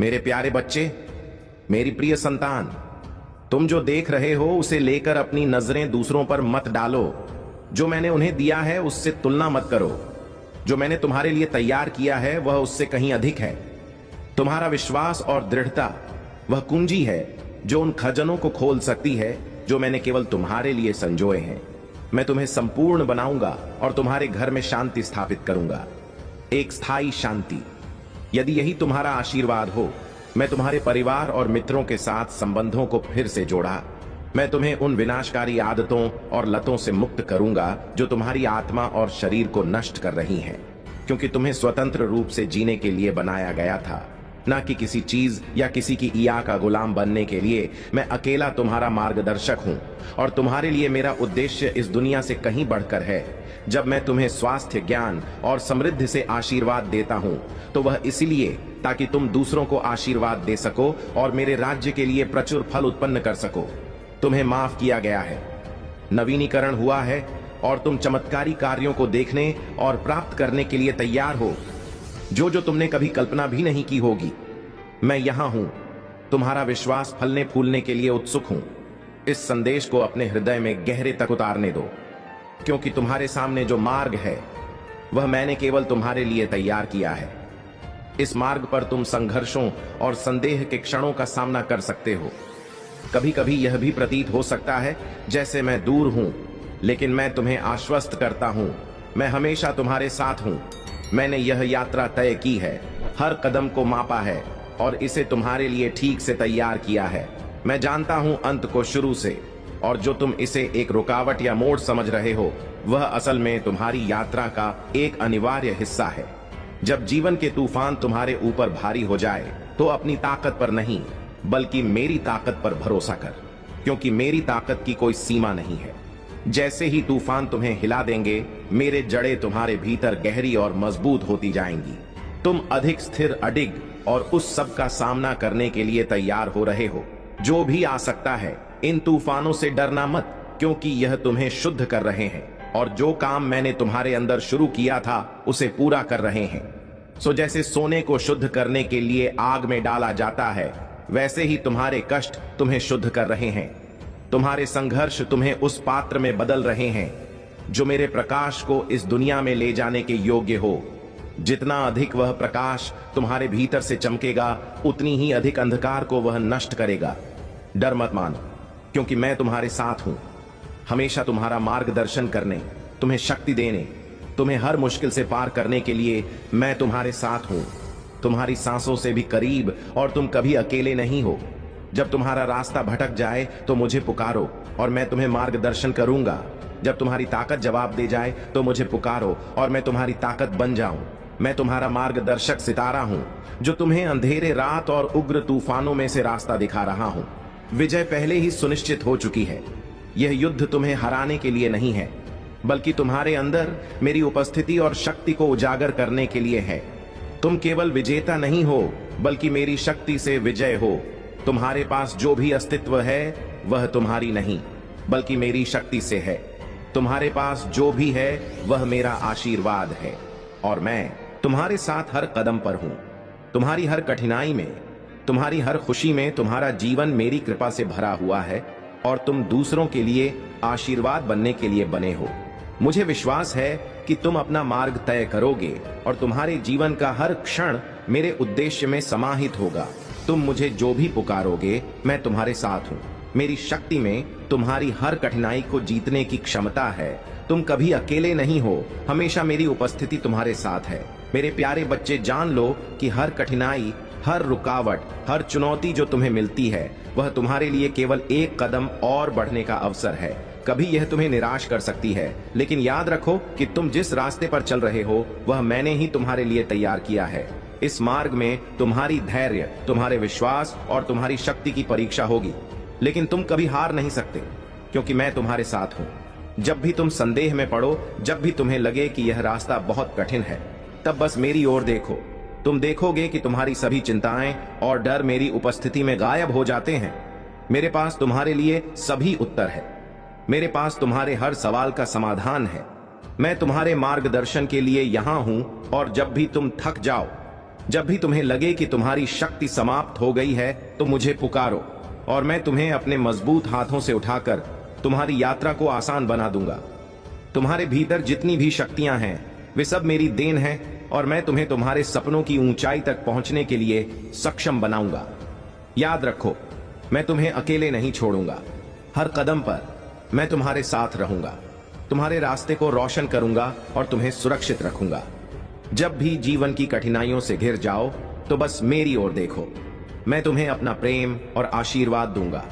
मेरे प्यारे बच्चे, मेरी प्रिय संतान, तुम जो देख रहे हो उसे लेकर अपनी नजरें दूसरों पर मत डालो। जो मैंने उन्हें दिया है उससे तुलना मत करो। जो मैंने तुम्हारे लिए तैयार किया है वह उससे कहीं अधिक है। तुम्हारा विश्वास और दृढ़ता वह कुंजी है जो उन खजानों को खोल सकती है जो मैंने केवल तुम्हारे लिए संजोए हैं। मैं तुम्हें संपूर्ण बनाऊंगा और तुम्हारे घर में शांति स्थापित करूंगा, एक स्थायी शांति। यदि यही तुम्हारा आशीर्वाद हो, मैं तुम्हारे परिवार और मित्रों के साथ संबंधों को फिर से जोड़ा। मैं तुम्हें उन विनाशकारी आदतों और लतों से मुक्त करूंगा जो तुम्हारी आत्मा और शरीर को नष्ट कर रही हैं, क्योंकि तुम्हें स्वतंत्र रूप से जीने के लिए बनाया गया था, न कि किसी चीज या किसी की इया का गुलाम बनने के लिए। मैं अकेला तुम्हारा मार्गदर्शक हूं और तुम्हारे लिए मेरा उद्देश्य इस दुनिया से कहीं बढ़कर है। जब मैं तुम्हें स्वास्थ्य, ज्ञान और समृद्धि से आशीर्वाद देता हूं तो वह इसलिए ताकि तुम दूसरों को आशीर्वाद दे सको और मेरे राज्य के लिए प्रचुर फल उत्पन्न कर सको। तुम्हें माफ किया गया है, नवीनीकरण हुआ है और तुम चमत्कारी कार्यों को देखने और प्राप्त करने के लिए तैयार हो, जो तुमने कभी कल्पना भी नहीं की होगी। मैं यहां हूं, तुम्हारा विश्वास फलने फूलने के लिए उत्सुक हूं। इस संदेश को अपने हृदय में गहरे तक उतारने दो, क्योंकि तुम्हारे सामने जो मार्ग है वह मैंने केवल तुम्हारे लिए तैयार किया है। इस मार्ग पर तुम संघर्षों और संदेह के क्षणों का सामना कर सकते हो। कभी कभी यह भी प्रतीत हो सकता है जैसे मैं दूर हूं, लेकिन मैं तुम्हें आश्वस्त करता हूं, मैं हमेशा तुम्हारे साथ हूं। मैंने यह यात्रा तय की है, हर कदम को मापा है और इसे तुम्हारे लिए ठीक से तैयार किया है। मैं जानता हूं अंत को शुरू से, और जो तुम इसे एक रुकावट या मोड़ समझ रहे हो वह असल में तुम्हारी यात्रा का एक अनिवार्य हिस्सा है। जब जीवन के तूफान तुम्हारे ऊपर भारी हो जाए तो अपनी ताकत पर नहीं बल्कि मेरी ताकत पर भरोसा कर, क्योंकि मेरी ताकत की कोई सीमा नहीं है। जैसे ही तूफान तुम्हें हिला देंगे, मेरे जड़ें तुम्हारे भीतर गहरी और मजबूत होती जाएंगी। तुम अधिक स्थिर, अडिग और उस सब का सामना करने के लिए तैयार हो रहे हो जो भी आ सकता है। इन तूफानों से डरना मत, क्योंकि यह तुम्हें शुद्ध कर रहे हैं और जो काम मैंने तुम्हारे अंदर शुरू किया था उसे पूरा कर रहे हैं। सो जैसे सोने को शुद्ध करने के लिए आग में डाला जाता है, वैसे ही तुम्हारे कष्ट तुम्हें शुद्ध कर रहे हैं। तुम्हारे संघर्ष तुम्हें उस पात्र में बदल रहे हैं जो मेरे प्रकाश को इस दुनिया में ले जाने के योग्य हो। जितना अधिक वह प्रकाश तुम्हारे भीतर से चमकेगा, उतनी ही अधिक अंधकार को वह नष्ट करेगा। डर मत मानो, क्योंकि मैं तुम्हारे साथ हूं, हमेशा तुम्हारा मार्गदर्शन करने, तुम्हें शक्ति देने, तुम्हें हर मुश्किल से पार करने के लिए मैं तुम्हारे साथ हूं, तुम्हारी सांसों से भी करीब, और तुम कभी अकेले नहीं हो। जब तुम्हारा रास्ता भटक जाए तो मुझे पुकारो और मैं तुम्हें मार्गदर्शन करूंगा। जब तुम्हारी ताकत जवाब दे जाए तो मुझे पुकारो और मैं तुम्हारी ताकत बन जाऊं। मैं तुम्हारा मार्गदर्शक सितारा हूं, जो तुम्हें अंधेरे रात और उग्र तूफानों में से रास्ता दिखा रहा हूं। विजय पहले ही सुनिश्चित हो चुकी है। यह युद्ध तुम्हें हराने के लिए नहीं है, बल्कि तुम्हारे अंदर मेरी उपस्थिति और शक्ति को उजागर करने के लिए है। तुम केवल विजेता नहीं हो, बल्कि मेरी शक्ति से विजय हो। तुम्हारे पास जो भी अस्तित्व है वह तुम्हारी नहीं, बल्कि मेरी शक्ति से है। तुम्हारे पास जो भी है वह मेरा आशीर्वाद है, और मैं तुम्हारे साथ हर कदम पर हूं। तुम्हारी हर कठिनाई में, तुम्हारी हर खुशी में तुम्हारा जीवन मेरी कृपा से भरा हुआ है, और तुम दूसरों के लिए आशीर्वाद बनने के लिए बने हो। मुझे विश्वास है कि तुम अपना मार्ग तय करोगे और तुम्हारे जीवन का हर क्षण मेरे उद्देश्य में समाहित होगा। तुम मुझे जो भी पुकारोगे मैं तुम्हारे साथ हूँ। मेरी शक्ति में तुम्हारी हर कठिनाई को जीतने की क्षमता है। तुम कभी अकेले नहीं हो, हमेशा मेरी उपस्थिति तुम्हारे साथ है। मेरे प्यारे बच्चे, जान लो कि हर कठिनाई, हर रुकावट, हर चुनौती जो तुम्हें मिलती है वह तुम्हारे लिए केवल एक कदम और बढ़ने का अवसर है। कभी यह तुम्हें निराश कर सकती है, लेकिन याद रखो कि तुम जिस रास्ते पर चल रहे हो वह मैंने ही तुम्हारे लिए तैयार किया है। इस मार्ग में तुम्हारी धैर्य, तुम्हारे विश्वास और तुम्हारी शक्ति की परीक्षा होगी, लेकिन तुम कभी हार नहीं सकते, क्योंकि मैं तुम्हारे साथ हूं। जब भी तुम संदेह में पड़ो, जब भी तुम्हें लगे कि यह रास्ता बहुत कठिन है, तब बस मेरी ओर देखो। तुम देखोगे कि तुम्हारी सभी चिंताएं और डर मेरी उपस्थिति में गायब हो जाते हैं। मेरे पास तुम्हारे लिए सभी उत्तर है। मेरे पास तुम्हारे हर सवाल का समाधान है। मैं तुम्हारे मार्गदर्शन के लिए यहां हूं, और जब भी तुम थक जाओ जब भी तुम्हें लगे कि तुम्हारी शक्ति समाप्त हो गई है तो मुझे पुकारो और मैं तुम्हें अपने मजबूत हाथों से उठाकर तुम्हारी यात्रा को आसान बना दूंगा। तुम्हारे भीतर जितनी भी शक्तियां हैं वे सब मेरी देन है और मैं तुम्हें तुम्हारे सपनों की ऊंचाई तक पहुंचने के लिए सक्षम बनाऊंगा। याद रखो, मैं तुम्हें अकेले नहीं छोड़ूंगा। हर कदम पर मैं तुम्हारे साथ रहूंगा, तुम्हारे रास्ते को रोशन करूंगा और तुम्हें सुरक्षित रखूंगा। जब भी जीवन की कठिनाइयों से घिर जाओ तो बस मेरी ओर देखो। मैं तुम्हें अपना प्रेम और आशीर्वाद दूंगा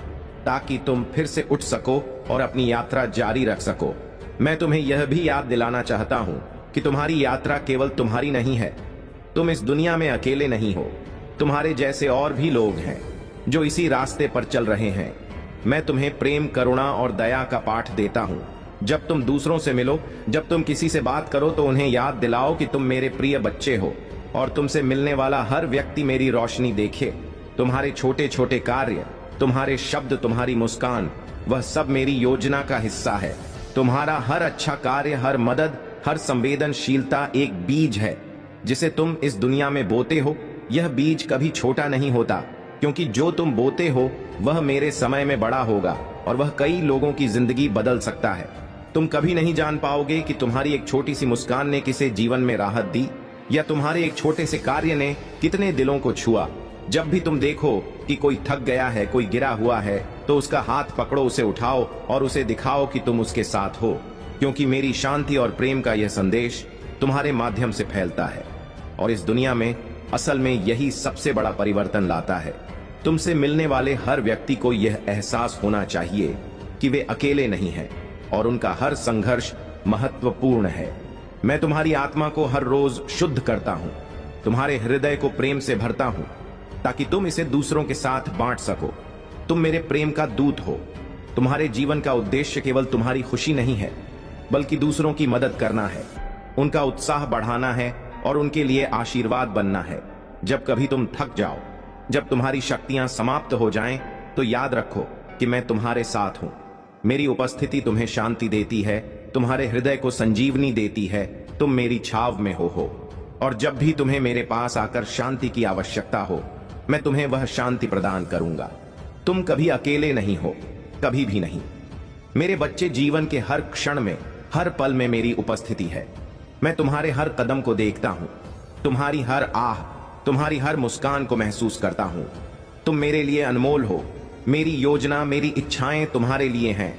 ताकि तुम फिर से उठ सको और अपनी यात्रा जारी रख सको। मैं तुम्हें यह भी याद दिलाना चाहता हूं कि तुम्हारी यात्रा केवल तुम्हारी नहीं है। तुम इस दुनिया में अकेले नहीं हो, तुम्हारे जैसे और भी लोग हैं जो इसी रास्ते पर चल रहे हैं। मैं तुम्हें प्रेम, करुणा और दया का पाठ देता हूं। जब तुम दूसरों से मिलो, जब तुम किसी से बात करो तो उन्हें याद दिलाओ कि तुम मेरे प्रिय बच्चे हो और तुमसे मिलने वाला हर व्यक्ति मेरी रोशनी देखे। तुम्हारे छोटे छोटे कार्य, तुम्हारे शब्द, तुम्हारी मुस्कान, वह सब मेरी योजना का हिस्सा है। तुम्हारा हर अच्छा कार्य, हर मदद, हर संवेदनशीलता एक बीज है जिसे तुम इस दुनिया में बोते हो। यह बीज कभी छोटा नहीं होता क्योंकि जो तुम बोते हो वह मेरे समय में बड़ा होगा और वह कई लोगों की जिंदगी बदल सकता है। तुम कभी नहीं जान पाओगे कि तुम्हारी एक छोटी सी मुस्कान ने किसे जीवन में राहत दी या तुम्हारे एक छोटे से कार्य ने कितने दिलों को छुआ। जब भी तुम देखो कि कोई थक गया है, कोई गिरा हुआ है, तो उसका हाथ पकड़ो, उसे उठाओ और उसे दिखाओ कि तुम उसके साथ हो, क्योंकि मेरी शांति और प्रेम का यह संदेश तुम्हारे माध्यम से फैलता है और इस दुनिया में असल में यही सबसे बड़ा परिवर्तन लाता है। तुमसे मिलने वाले हर व्यक्ति को यह एहसास होना चाहिए कि वे अकेले नहीं हैं और उनका हर संघर्ष महत्वपूर्ण है। मैं तुम्हारी आत्मा को हर रोज शुद्ध करता हूं, तुम्हारे हृदय को प्रेम से भरता हूं ताकि तुम इसे दूसरों के साथ बांट सको। तुम मेरे प्रेम का दूत हो। तुम्हारे जीवन का उद्देश्य केवल तुम्हारी खुशी नहीं है बल्कि दूसरों की मदद करना है, उनका उत्साह बढ़ाना है और उनके लिए आशीर्वाद बनना है। जब कभी तुम थक जाओ, जब तुम्हारी शक्तियां समाप्त हो जाएं, तो याद रखो कि मैं तुम्हारे साथ हूं। मेरी उपस्थिति तुम्हें शांति देती है, तुम्हारे हृदय को संजीवनी देती है। तुम मेरी छाव में हो और जब भी तुम्हें मेरे पास आकर शांति की आवश्यकता हो, मैं तुम्हें वह शांति प्रदान करूंगा। तुम कभी अकेले नहीं हो, कभी भी नहीं। मेरे बच्चे, जीवन के हर क्षण में, हर पल में मेरी उपस्थिति है। मैं तुम्हारे हर कदम को देखता हूं, तुम्हारी हर आह, तुम्हारी हर मुस्कान को महसूस करता हूं। तुम मेरे लिए अनमोल हो। मेरी योजना, मेरी इच्छाएं तुम्हारे लिए हैं।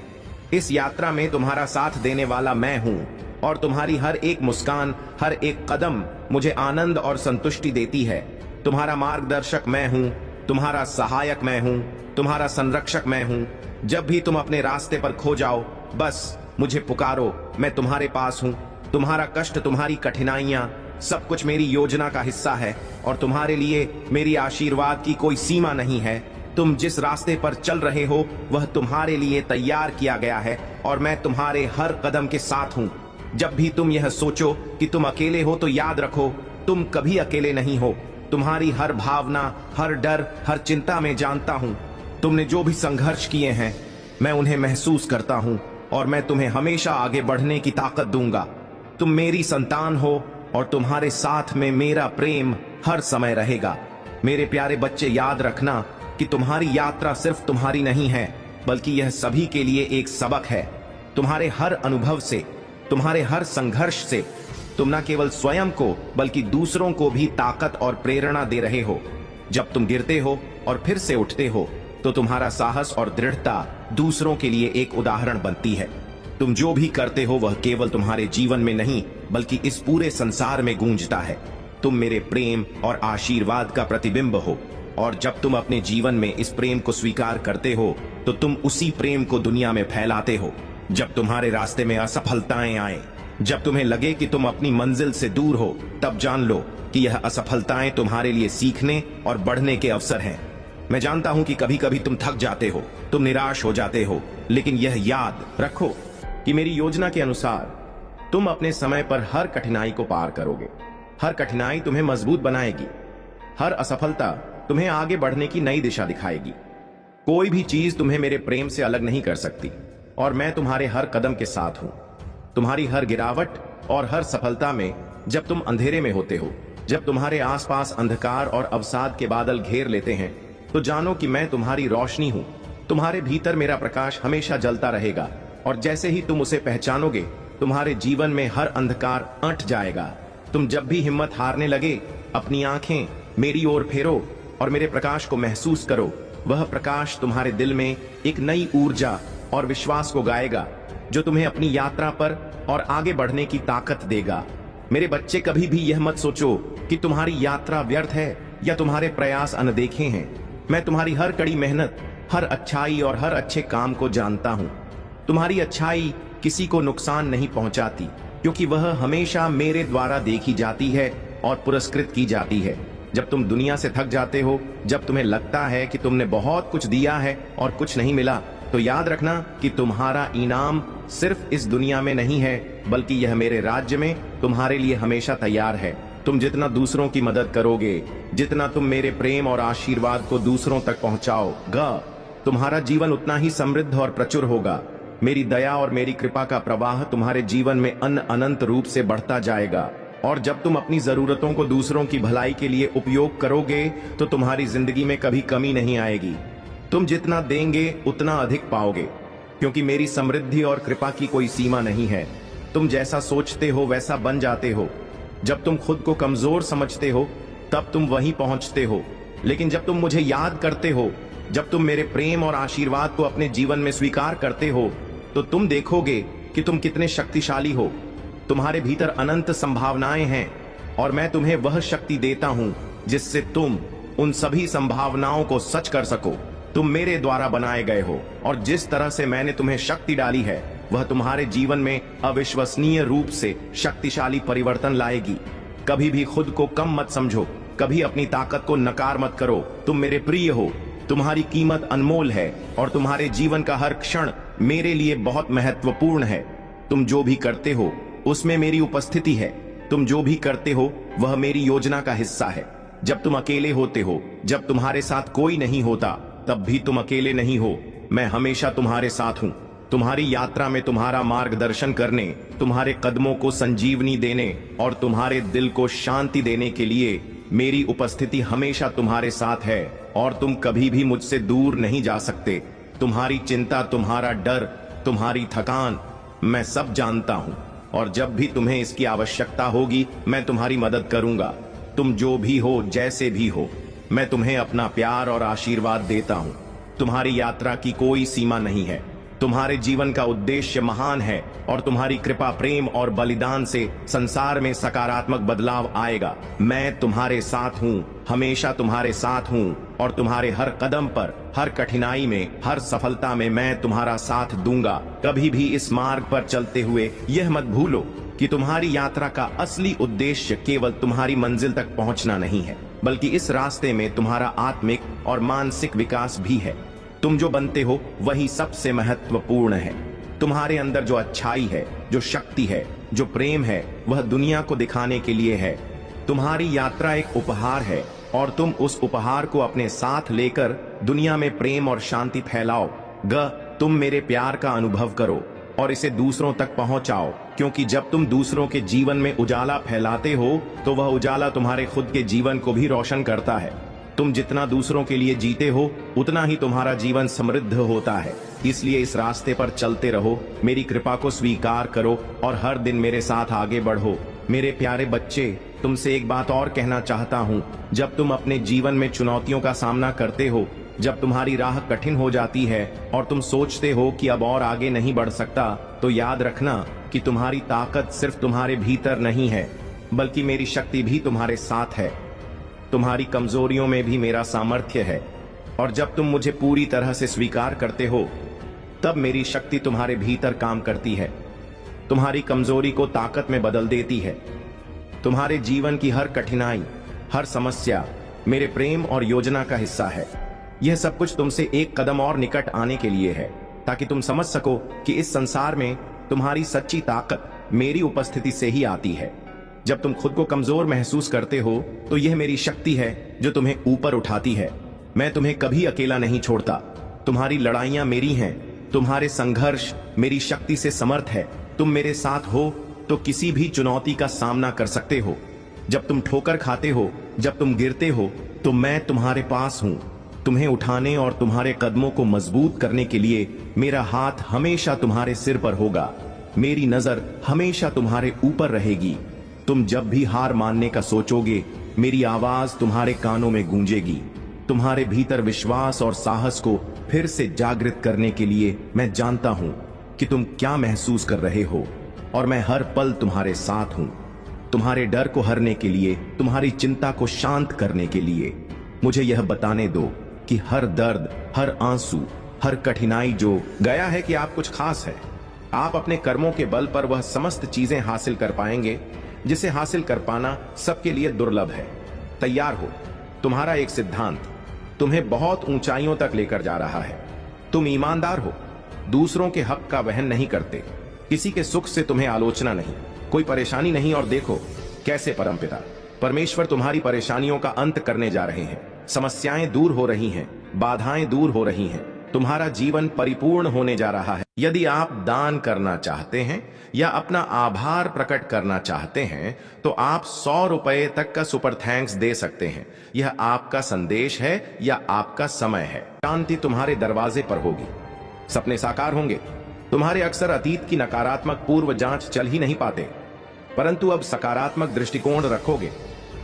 इस यात्रा में तुम्हारा साथ देने वाला मैं हूं और तुम्हारी हर एक मुस्कान, हर एक कदम मुझे आनंद और संतुष्टि देती है। तुम्हारा मार्गदर्शक मैं हूं, तुम्हारा सहायक मैं हूं, तुम्हारा संरक्षक मैं हूं। जब भी तुम अपने रास्ते पर खो जाओ, बस मुझे पुकारो, मैं तुम्हारे पास हूं। तुम्हारा कष्ट, तुम्हारी कठिनाइयां, सब कुछ मेरी योजना का हिस्सा है और तुम्हारे लिए मेरी आशीर्वाद की कोई सीमा नहीं है। तुम जिस रास्ते पर चल रहे हो वह तुम्हारे लिए तैयार किया गया है और मैं तुम्हारे हर कदम के साथ हूं। जब भी तुम यह सोचो कि तुम अकेले हो तो याद रखो, तुम कभी अकेले नहीं हो। तुम्हारी हर भावना, हर डर, हर चिंता में जानता हूं। तुमने जो भी संघर्ष किए हैं मैं उन्हें महसूस करता हूं और मैं तुम्हें हमेशा आगे बढ़ने की ताकत दूंगा। तुम मेरी संतान हो और तुम्हारे साथ में मेरा प्रेम हर समय रहेगा। मेरे प्यारे बच्चे, याद रखना कि तुम्हारी यात्रा सिर्फ तुम्हारी नहीं है बल्कि यह सभी के लिए एक सबक है। तुम्हारे हर अनुभव से, तुम्हारे हर संघर्ष से तुम न केवल स्वयं को बल्कि दूसरों को भी ताकत और प्रेरणा दे रहे हो। जब तुम गिरते हो और फिर से उठते हो तो तुम्हारा साहस और दृढ़ता दूसरों के लिए एक उदाहरण बनती है। तुम जो भी करते हो वह केवल तुम्हारे जीवन में नहीं बल्कि इस पूरे संसार में गूंजता है। तुम मेरे प्रेम और आशीर्वाद का प्रतिबिंब हो और जब तुम अपने जीवन में इस प्रेम को स्वीकार करते हो तो तुम उसी प्रेम को दुनिया में फैलाते हो। जब तुम्हारे रास्ते में असफलताएं आए, जब तुम्हें लगे कि तुम अपनी मंजिल से दूर हो, तब जान लो कि यह असफलताएं तुम्हारे लिए सीखने और बढ़ने के अवसर हैं। मैं जानता हूं कि कभी कभी तुम थक जाते हो, तुम निराश हो जाते हो, लेकिन यह याद रखो कि मेरी योजना के अनुसार तुम अपने समय पर हर कठिनाई को पार करोगे। हर कठिनाई तुम्हें मजबूत बनाएगी, हर असफलता तुम्हें आगे बढ़ने की नई दिशा दिखाएगी। कोई भी चीज तुम्हें मेरे प्रेम से अलग नहीं कर सकती और मैं तुम्हारे हर कदम के साथ हूं। तुम्हारी हर गिरावट और हर सफलता में, जब तुम अंधेरे में होते हो जब तुम्हारे आसपास अंधकार और अवसाद के बादल घेर लेते हैं, तो जानो कि मैं तुम्हारी रोशनी हूं। तुम्हारे भीतर मेरा प्रकाश हमेशा जलता रहेगा, और जैसे ही तुम उसे पहचानोगे, तुम्हारे जीवन में हर अंधकार अंट जाएगा। तुम जब भी हिम्मत हारने लगे, अपनी आंखें मेरी ओर फेरो और मेरे प्रकाश को महसूस करो। वह प्रकाश तुम्हारे दिल में एक नई ऊर्जा और विश्वास को गाएगा, जो तुम्हें अपनी यात्रा पर और आगे बढ़ने की ताकत देगा। मेरे बच्चे, कभी भी यह मत सोचो कि तुम्हारी यात्रा व्यर्थ है या तुम्हारे प्रयास अनदेखे हैं। मैं तुम्हारी हर कड़ी मेहनत, हर अच्छाई और हर अच्छे काम को जानता हूँ। तुम्हारी अच्छाई किसी को नुकसान नहीं पहुंचाती, क्योंकि वह हमेशा मेरे द्वारा देखी जाती है और पुरस्कृत की जाती है। जब तुम दुनिया से थक जाते हो, जब तुम्हें लगता है कि तुमने बहुत कुछ दिया है और कुछ नहीं मिला, तो याद रखना कि तुम्हारा इनाम सिर्फ इस दुनिया में नहीं है, बल्कि यह मेरे राज्य में तुम्हारे लिए हमेशा तैयार है। तुम जितना दूसरों की मदद करोगे, जितना तुम मेरे प्रेम और आशीर्वाद को दूसरों तक पहुंचाओगे, तुम्हारा जीवन उतना ही समृद्ध और प्रचुर होगा। मेरी दया और मेरी कृपा का प्रवाह तुम्हारे जीवन में अनंत रूप से बढ़ता जाएगा। और जब तुम अपनी जरूरतों को दूसरों की भलाई के लिए उपयोग करोगे, तो तुम्हारी जिंदगी में कभी कमी नहीं आएगी। तुम जितना देंगे उतना अधिक पाओगे, क्योंकि मेरी समृद्धि और कृपा की कोई सीमा नहीं है। तुम जैसा सोचते हो वैसा बन जाते हो। जब तुम खुद को कमजोर समझते हो, तब तुम वहीं पहुंचते हो। लेकिन जब तुम मुझे याद करते हो, जब तुम मेरे प्रेम और आशीर्वाद को अपने जीवन में स्वीकार करते हो, तो तुम देखोगे कि तुम कितने शक्तिशाली हो। तुम्हारे भीतर अनंत संभावनाएं हैं, और मैं तुम्हें वह शक्ति देता हूं जिससे तुम उन सभी संभावनाओं को सच कर सको। तुम मेरे द्वारा बनाए गए हो, और जिस तरह से मैंने तुम्हें शक्ति डाली है, वह तुम्हारे जीवन में अविश्वसनीय रूप से शक्तिशाली परिवर्तन लाएगी। कभी भी खुद को कम मत समझो, कभी अपनी ताकत को नकार मत करो। तुम मेरे प्रिय हो, तुम्हारी कीमत अनमोल है, और तुम्हारे जीवन का हर क्षण मेरे लिए बहुत महत्वपूर्ण है। तुम जो भी करते हो उसमें मेरी उपस्थिति है। तुम जो भी करते हो वह मेरी योजना का हिस्सा है। जब तुम अकेले होते हो, जब तुम्हारे साथ कोई नहीं होता, तब भी तुम अकेले नहीं हो। मैं हमेशा तुम्हारे साथ हूँ। तुम्हारी यात्रा में तुम्हारा मार्गदर्शन करने, तुम्हारे कदमों को संजीवनी देने और तुम्हारे दिल को शांति देने के लिए मेरी उपस्थिति हमेशा तुम्हारे साथ है, और तुम कभी भी मुझसे दूर नहीं जा सकते। तुम्हारी चिंता, तुम्हारा डर, तुम्हारी थकान मैं सब जानता हूँ, और जब भी तुम्हें इसकी आवश्यकता होगी, मैं तुम्हारी मदद करूंगा। तुम जो भी हो, जैसे भी हो, मैं तुम्हें अपना प्यार और आशीर्वाद देता हूँ। तुम्हारी यात्रा की कोई सीमा नहीं है। तुम्हारे जीवन का उद्देश्य महान है, और तुम्हारी कृपा, प्रेम और बलिदान से संसार में सकारात्मक बदलाव आएगा। मैं तुम्हारे साथ हूँ, हमेशा तुम्हारे साथ हूँ, और तुम्हारे हर कदम पर, हर कठिनाई में, हर सफलता में मैं तुम्हारा साथ दूंगा। कभी भी इस मार्ग पर चलते हुए यह मत भूलो कि तुम्हारी यात्रा का असली उद्देश्य केवल तुम्हारी मंजिल तक पहुंचना नहीं है, बल्कि इस रास्ते में तुम्हारा आत्मिक और मानसिक विकास भी है। तुम जो बनते हो वही सबसे महत्वपूर्ण है। तुम्हारे अंदर जो अच्छाई है, जो शक्ति है, जो प्रेम है, वह दुनिया को दिखाने के लिए है। तुम्हारी यात्रा एक उपहार है, और तुम उस उपहार को अपने साथ लेकर दुनिया में प्रेम और शांति फैलाओ। तुम मेरे प्यार का अनुभव करो और इसे दूसरों तक पहुंचाओ, क्योंकि जब तुम दूसरों के जीवन में उजाला फैलाते हो, तो वह उजाला तुम्हारे खुद के जीवन को भी रोशन करता है। तुम जितना दूसरों के लिए जीते हो, उतना ही तुम्हारा जीवन समृद्ध होता है। इसलिए इस रास्ते पर चलते रहो, मेरी कृपा को स्वीकार करो, और हर दिन मेरे साथ आगे बढ़ो। मेरे प्यारे बच्चे, तुमसे एक बात और कहना चाहता हूँ। जब तुम अपने जीवन में चुनौतियों का सामना करते हो, जब तुम्हारी राह कठिन हो जाती है और तुम सोचते हो कि अब और आगे नहीं बढ़ सकता, तो याद रखना कि तुम्हारी ताकत सिर्फ तुम्हारे भीतर नहीं है, बल्कि मेरी शक्ति भी तुम्हारे साथ है। तुम्हारी कमजोरियों में भी मेरा सामर्थ्य है, और जब तुम मुझे पूरी तरह से स्वीकार करते हो, तब मेरी शक्ति तुम्हारे भीतर काम करती है, तुम्हारी कमजोरी को ताकत में बदल देती है। तुम्हारे जीवन की हर कठिनाई, हर समस्या मेरे प्रेम और योजना का हिस्सा है। यह सब कुछ तुमसे एक कदम और निकट आने के लिए है, ताकि तुम समझ सको कि इस संसार में तुम्हारी सच्ची ताकत मेरी उपस्थिति से ही आती है। जब तुम खुद को कमजोर महसूस करते हो, तो यह मेरी शक्ति है जो तुम्हें ऊपर उठाती है। मैं तुम्हें कभी अकेला नहीं छोड़ता। तुम्हारी लड़ाइयां मेरी हैं, तुम्हारे संघर्ष मेरी शक्ति से समर्थ है। तुम मेरे साथ हो तो किसी भी चुनौती का सामना कर सकते हो। जब तुम ठोकर खाते हो, जब तुम गिरते हो, तो मैं तुम्हारे पास हूं। तुम्हें उठाने और तुम्हारे कदमों को मजबूत करने के लिए मेरा हाथ हमेशा तुम्हारे सिर पर होगा। मेरी नजर हमेशा तुम्हारे ऊपर रहेगी। तुम जब भी हार मानने का सोचोगे, मेरी आवाज तुम्हारे कानों में गूंजेगी। तुम्हारे भीतर विश्वास और साहस को फिर से जागृत करने के लिए मैं जानता हूं कि तुम क्या महसूस कर रहे हो, और मैं हर पल तुम्हारे साथ हूं। तुम्हारे डर को हरने के लिए, तुम्हारी चिंता को शांत करने के लिए मुझे यह बताने दो कि हर दर्द, हर आंसू, हर कठिनाई जो गया है कि आप कुछ खास है। आप अपने कर्मों के बल पर वह समस्त चीजें हासिल कर पाएंगे जिसे हासिल कर पाना सबके लिए दुर्लभ है। तैयार हो। तुम्हारा एक सिद्धांत तुम्हें बहुत ऊंचाइयों तक लेकर जा रहा है। तुम ईमानदार हो, दूसरों के हक का वहन नहीं करते, किसी के सुख से तुम्हें आलोचना नहीं, कोई परेशानी नहीं। और देखो कैसे परमपिता परमेश्वर तुम्हारी परेशानियों का अंत करने जा रहे हैं। समस्याएं दूर हो रही हैं, बाधाएं दूर हो रही हैं, तुम्हारा जीवन परिपूर्ण होने जा रहा है। यदि आप दान करना चाहते हैं या अपना आभार प्रकट करना चाहते हैं तो आप 100 रुपए तक का सुपर थैंक्स दे सकते हैं। यह आपका संदेश है या आपका समय है। शांति तुम्हारे दरवाजे पर होगी, सपने साकार होंगे। तुम्हारे अक्सर अतीत की नकारात्मक पूर्व जांच चल ही नहीं पाते, परंतु अब सकारात्मक दृष्टिकोण रखोगे।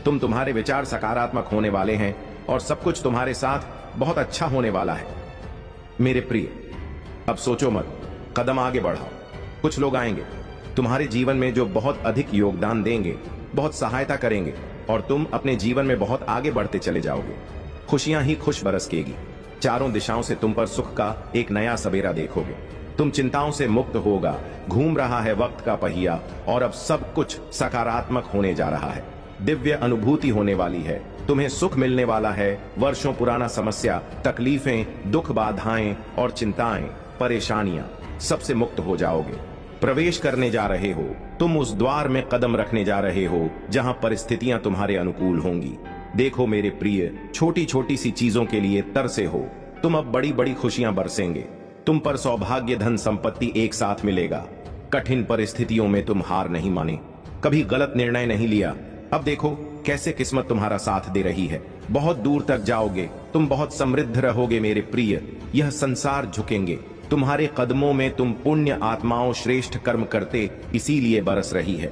तुम्हारे विचार सकारात्मक होने वाले हैं और सब कुछ तुम्हारे साथ बहुत अच्छा होने वाला है। मेरे प्रिय, अब सोचो मत, कदम आगे बढ़ाओ। कुछ लोग आएंगे तुम्हारे जीवन में जो बहुत अधिक योगदान देंगे, बहुत सहायता करेंगे, और तुम अपने जीवन में बहुत आगे बढ़ते चले जाओगे। खुशियां ही खुश बरसकेगी। चारों दिशाओं से तुम पर सुख का एक नया सवेरा देखोगे। तुम चिंताओं से मुक्त होगा। घूम रहा है वक्त का पहिया और अब सब कुछ सकारात्मक होने जा रहा है। दिव्य अनुभूति होने वाली है। तुम्हें सुख मिलने वाला है। वर्षों पुराना समस्या, तकलीफें, दुख, बाधाएं और चिंताएं, परेशानियां, सबसे मुक्त हो जाओगे। प्रवेश करने जा रहे हो। तुम उस द्वार में कदम रखने जा रहे हो जहां परिस्थितियां तुम्हारे अनुकूल होंगी। देखो मेरे प्रिय, छोटी छोटी सी चीजों के लिए तरसे हो। तुम अब बड़ी बड़ी खुशियां बरसेंगे। तुम पर सौभाग्य, धन, संपत्ति एक साथ मिलेगा। कठिन परिस्थितियों में तुम हार नहीं माने, कभी गलत निर्णय नहीं लिया। अब देखो कैसे किस्मत तुम्हारा साथ दे रही है। बहुत दूर तक जाओगे। तुम बहुत समृद्ध रहोगे मेरे प्रिय। यह संसार झुकेंगे तुम्हारे कदमों में। तुम पुण्य आत्माओं श्रेष्ठ कर्म करते इसीलिए बरस रही है।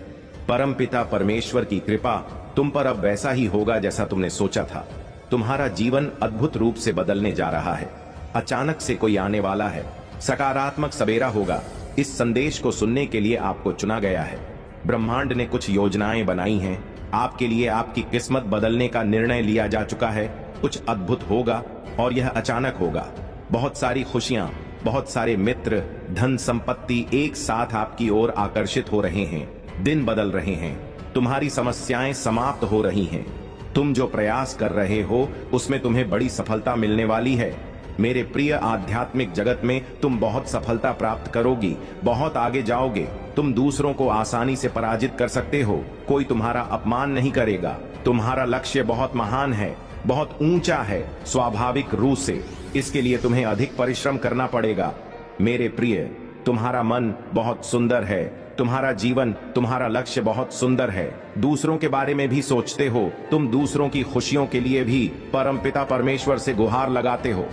परमपिता परमेश्वर की कृपा तुम पर अब वैसा ही होगा जैसा तुमने सोचा था। तुम्हारा जीवन अद्भुत रूप से बदलने जा रहा है। अचानक से कोई आने वाला है। सकारात्मक सवेरा होगा। इस संदेश को सुनने के लिए आपको चुना गया है। ब्रह्मांड ने कुछ योजनाएं बनाई हैं आपके लिए। आपकी किस्मत बदलने का निर्णय लिया जा चुका है। कुछ अद्भुत होगा और यह अचानक होगा। बहुत सारी खुशियां, बहुत सारे मित्र, धन, संपत्ति एक साथ आपकी ओर आकर्षित हो रहे हैं। दिन बदल रहे हैं। तुम्हारी समस्याएं समाप्त हो रही हैं। तुम जो प्रयास कर रहे हो उसमें तुम्हें बड़ी सफलता मिलने वाली है। मेरे प्रिय, आध्यात्मिक जगत में तुम बहुत सफलता प्राप्त करोगी। बहुत आगे जाओगे। तुम दूसरों को आसानी से पराजित कर सकते हो। कोई तुम्हारा अपमान नहीं करेगा। तुम्हारा लक्ष्य बहुत महान है, बहुत ऊंचा है, स्वाभाविक रूप से। इसके लिए तुम्हें अधिक परिश्रम करना पड़ेगा। मेरे प्रिय, तुम्हारा मन बहुत सुंदर है। तुम्हारा जीवन, तुम्हारा लक्ष्य बहुत सुंदर है। दूसरों के बारे में भी सोचते हो। तुम दूसरों की खुशियों के लिए भी परमपिता परमेश्वर से गुहार लगाते हो।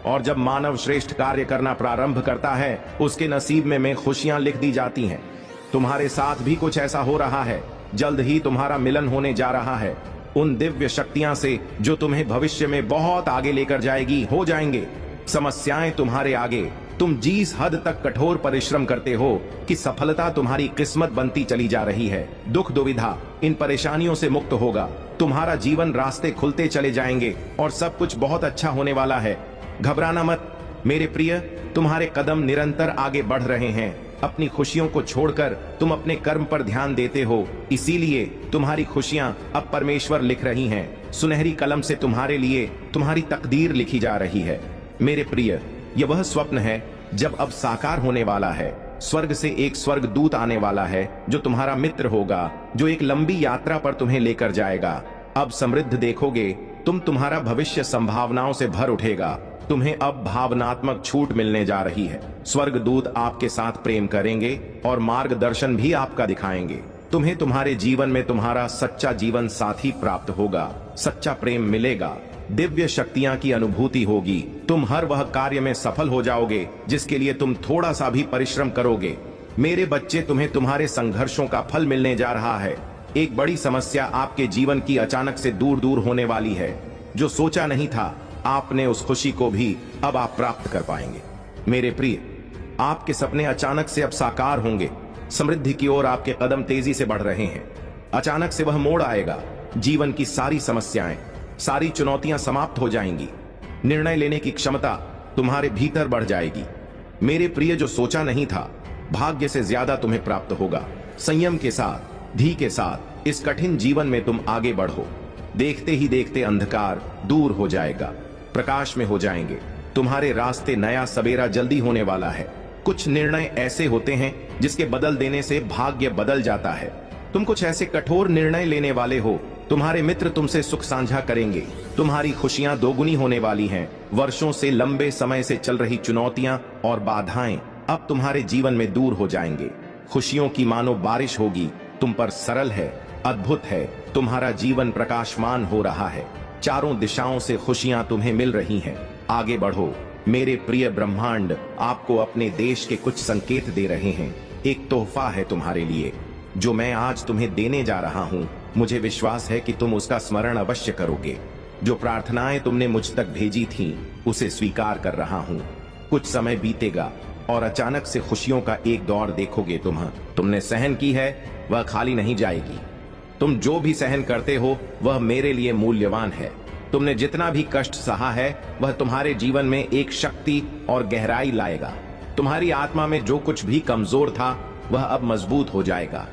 और जब मानव श्रेष्ठ कार्य करना प्रारंभ करता है, उसके नसीब में खुशियां लिख दी जाती हैं। तुम्हारे साथ भी कुछ ऐसा हो रहा है। जल्द ही तुम्हारा मिलन होने जा रहा है उन दिव्य शक्तियां से जो तुम्हें भविष्य में बहुत आगे लेकर जाएगी। हो जाएंगे समस्याएं तुम्हारे आगे। तुम जिस हद तक कठोर परिश्रम करते हो कि सफलता तुम्हारी किस्मत बनती चली जा रही है। दुख, दुविधा, इन परेशानियों से मुक्त होगा। तुम्हारा जीवन, रास्ते खुलते चले जाएंगे और सब कुछ बहुत अच्छा होने वाला है। घबराना मत मेरे प्रिय। तुम्हारे कदम निरंतर आगे बढ़ रहे हैं। अपनी खुशियों को छोड़कर तुम अपने कर्म पर ध्यान देते हो, इसीलिए तुम्हारी खुशियां अब परमेश्वर लिख रही हैं। सुनहरी कलम से तुम्हारे लिए तुम्हारी तकदीर लिखी जा रही है। मेरे प्रिय, यह वह स्वप्न है जब अब साकार होने वाला है। स्वर्ग से एक स्वर्गदूत आने वाला है जो तुम्हारा मित्र होगा, जो एक लंबी यात्रा पर तुम्हें लेकर जाएगा। अब समृद्ध देखोगे तुम। तुम्हारा भविष्य संभावनाओं से भर उठेगा। तुम्हें अब भावनात्मक छूट मिलने जा रही है। स्वर्गदूत आपके साथ प्रेम करेंगे और मार्गदर्शन भी आपका दिखाएंगे। तुम्हें तुम्हारे जीवन में तुम्हारा सच्चा जीवन साथी प्राप्त होगा, सच्चा प्रेम मिलेगा, दिव्य शक्तियां की अनुभूति होगी। तुम हर वह कार्य में सफल हो जाओगे जिसके लिए तुम थोड़ा सा भी परिश्रम करोगे। मेरे बच्चे, तुम्हें तुम्हारे संघर्षों का फल मिलने जा रहा है। एक बड़ी समस्या आपके जीवन की अचानक से दूर दूर होने वाली है। जो सोचा नहीं था आपने, उस खुशी को भी अब आप प्राप्त कर पाएंगे। मेरे प्रिय, आपके सपने अचानक से अब साकार होंगे। समृद्धि की ओर आपके कदम तेजी से बढ़ रहे हैं। अचानक से वह मोड़ आएगा। जीवन की सारी समस्याएं, सारी चुनौतियां समाप्त हो जाएंगी। निर्णय लेने की क्षमता तुम्हारे भीतर बढ़ जाएगी। मेरे प्रिय, जो सोचा नहीं था भाग्य से ज्यादा तुम्हें प्राप्त होगा। संयम के साथ, धीरे के साथ इस कठिन जीवन में तुम आगे बढ़ो। देखते ही देखते अंधकार दूर हो जाएगा, प्रकाश में हो जाएंगे। तुम्हारे रास्ते नया सवेरा जल्दी होने वाला है। कुछ निर्णय ऐसे होते हैं जिसके बदल देने से भाग्य बदल जाता है। तुम कुछ ऐसे कठोर निर्णय लेने वाले हो। तुम्हारे मित्र तुमसे सुख साझा करेंगे। तुम्हारी खुशियां दोगुनी होने वाली हैं। वर्षों से, लंबे समय से चल रही चुनौतियां और बाधाएं अब तुम्हारे जीवन में दूर हो जाएंगे। खुशियों की मानो बारिश होगी तुम पर। सरल है, अद्भुत है। तुम्हारा जीवन प्रकाशमान हो रहा है। चारों दिशाओं से खुशियां तुम्हें मिल रही हैं। आगे बढ़ो मेरे प्रिय। ब्रह्मांड आपको अपने देश के कुछ संकेत दे रहे हैं। एक तोहफा है तुम्हारे लिए जो मैं आज तुम्हें देने जा रहा हूं। मुझे विश्वास है कि तुम उसका स्मरण अवश्य करोगे। जो प्रार्थनाएं तुमने मुझ तक भेजी थीं, उसे स्वीकार कर रहा हूं। कुछ समय बीतेगा और अचानक से खुशियों का एक दौर देखोगे। तुमने सहन की है, वह खाली नहीं जाएगी। तुम जो भी सहन करते हो वह मेरे लिए मूल्यवान है। तुमने जितना भी कष्ट सहा है वह तुम्हारे जीवन में एक शक्ति और गहराई लाएगा। तुम्हारी आत्मा में जो कुछ भी कमजोर था वह अब मजबूत हो जाएगा।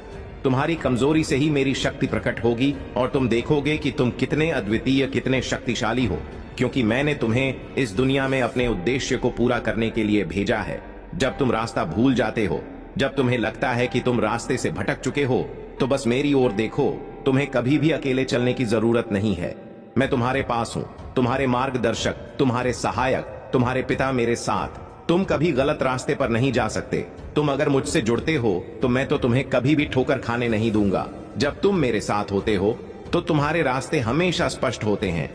तुम्हारी कमजोरी से ही मेरी शक्ति प्रकट होगी और तुम देखोगे कि तुम कितने अद्वितीय, कितने शक्तिशाली हो, क्योंकि मैंने तुम्हें इस दुनिया में अपने उद्देश्य को पूरा करने के लिए भेजा है। जब तुम रास्ता भूल जाते हो, जब तुम्हें लगता है कि तुम रास्ते से भटक चुके हो, तो बस मेरी ओर देखो। तुम्हें कभी भी अकेले चलने की जरूरत नहीं है। मैं तुम्हारे पास हूँ, तुम्हारे मार्गदर्शक, तुम्हारे सहायक, तुम्हारे पिता मेरे साथ। तुम कभी गलत रास्ते पर नहीं जा सकते। तुम अगर मुझसे जुड़ते हो तो मैं तो तुम्हें कभी भी ठोकर खाने नहीं दूंगा। जब तुम मेरे साथ होते हो तो तुम्हारे रास्ते हमेशा स्पष्ट होते हैं।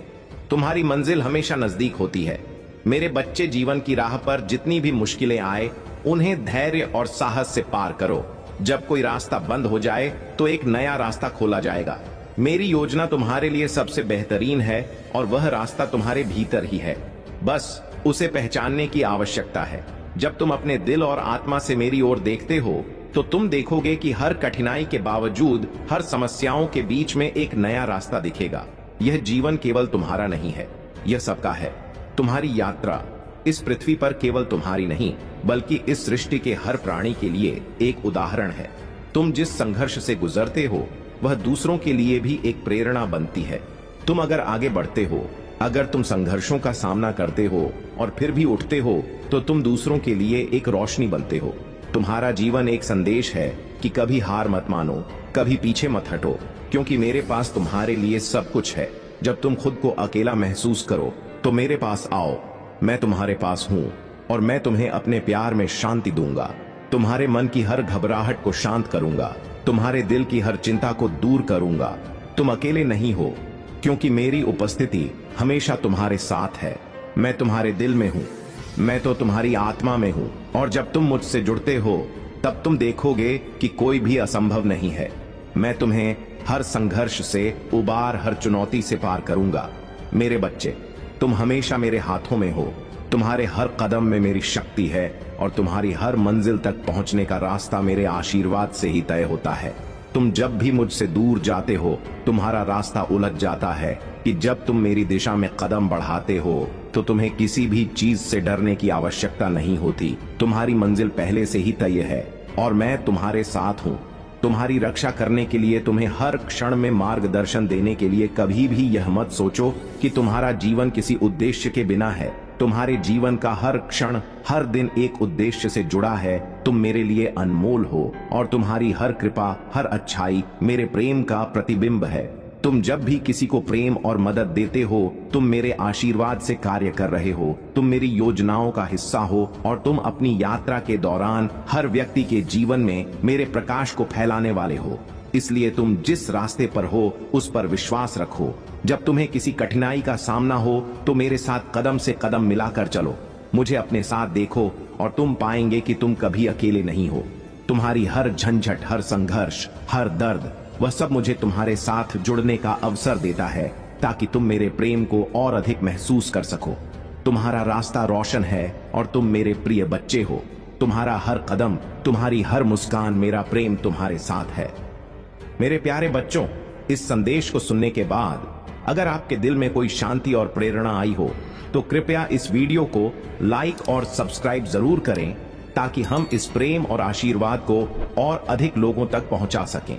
तुम्हारी मंजिल हमेशा नजदीक होती है। मेरे बच्चे, जीवन की राह पर जितनी भी मुश्किलें आए, उन्हें धैर्य और साहस से पार करो। जब कोई रास्ता बंद हो जाए तो एक नया रास्ता खोला जाएगा। मेरी योजना तुम्हारे लिए सबसे बेहतरीन है और वह रास्ता तुम्हारे भीतर ही है। बस उसे पहचानने की आवश्यकता है। जब तुम अपने दिल और आत्मा से मेरी ओर देखते हो तो तुम देखोगे कि हर कठिनाई के बावजूद, हर समस्याओं के बीच में एक नया रास्ता दिखेगा। यह जीवन केवल तुम्हारा नहीं है, यह सबका है। तुम्हारी यात्रा इस पृथ्वी पर केवल तुम्हारी नहीं, बल्कि इस सृष्टि के हर प्राणी के लिए एक उदाहरण है। तुम जिस संघर्ष से गुजरते हो वह दूसरों के लिए भी एक प्रेरणा बनती है। तुम अगर आगे बढ़ते हो, अगर तुम संघर्षों का सामना करते हो और फिर भी उठते हो, तो तुम दूसरों के लिए एक रोशनी बनते हो। तुम्हारा जीवन एक संदेश है कि कभी हार मत मानो, कभी पीछे मत हटो, क्योंकि मेरे पास तुम्हारे लिए सब कुछ है। जब तुम खुद को अकेला महसूस करो तो मेरे पास आओ। मैं तुम्हारे पास हूँ और मैं तुम्हें अपने प्यार में शांति दूंगा। तुम्हारे मन की हर घबराहट को शांत करूंगा। तुम्हारे दिल की हर चिंता को दूर करूंगा। तुम अकेले नहीं हो, क्योंकि मेरी उपस्थिति हमेशा तुम्हारे साथ है। मैं तुम्हारे दिल में हूँ, मैं तो तुम्हारी आत्मा में हूँ। और जब तुम मुझसे जुड़ते हो तब तुम देखोगे कि कोई भी असंभव नहीं है। मैं तुम्हें हर संघर्ष से उबार, हर चुनौती से पार करूंगा। मेरे बच्चे, तुम हमेशा मेरे हाथों में हो। तुम्हारे हर कदम में मेरी शक्ति है और तुम्हारी हर मंजिल तक पहुंचने का रास्ता मेरे आशीर्वाद से ही तय होता है। तुम जब भी मुझसे दूर जाते हो, तुम्हारा रास्ता उलझ जाता है कि जब तुम मेरी दिशा में कदम बढ़ाते हो तो तुम्हें किसी भी चीज से डरने की आवश्यकता नहीं होती। तुम्हारी मंजिल पहले से ही तय है और मैं तुम्हारे साथ हूँ। तुम्हारी रक्षा करने के लिए, तुम्हें हर क्षण में मार्गदर्शन देने के लिए। कभी भी यह मत सोचो कि तुम्हारा जीवन किसी उद्देश्य के बिना है। तुम्हारे जीवन का हर क्षण, हर दिन एक उद्देश्य से जुड़ा है। तुम मेरे लिए अनमोल हो और तुम्हारी हर कृपा, हर अच्छाई मेरे प्रेम का प्रतिबिंब है। तुम जब भी किसी को प्रेम और मदद देते हो, तुम मेरे आशीर्वाद से कार्य कर रहे हो। तुम मेरी योजनाओं का हिस्सा हो और तुम अपनी यात्रा के दौरान हर व्यक्ति के जीवन में मेरे प्रकाश को फैलाने वाले हो। इसलिए तुम जिस रास्ते पर हो उस पर विश्वास रखो। जब तुम्हें किसी कठिनाई का सामना हो तो मेरे साथ कदम से कदम मिलाकर चलो। मुझे अपने साथ देखो और तुम पाएंगे कि तुम कभी अकेले नहीं हो। तुम्हारी हर झंझट, हर संघर्ष, हर दर्द, वह सब मुझे तुम्हारे साथ जुड़ने का अवसर देता है ताकि तुम मेरे प्रेम को और अधिक महसूस कर सको। तुम्हारा रास्ता रोशन है और तुम मेरे प्रिय बच्चे हो। तुम्हारा हर कदम, तुम्हारी हर मुस्कान, मेरा प्रेम तुम्हारे साथ है। मेरे प्यारे बच्चों, इस संदेश को सुनने के बाद अगर आपके दिल में कोई शांति और प्रेरणा आई हो तो कृपया इस वीडियो को लाइक और सब्सक्राइब जरूर करें ताकि हम इस प्रेम और आशीर्वाद को और अधिक लोगों तक पहुंचा सकें।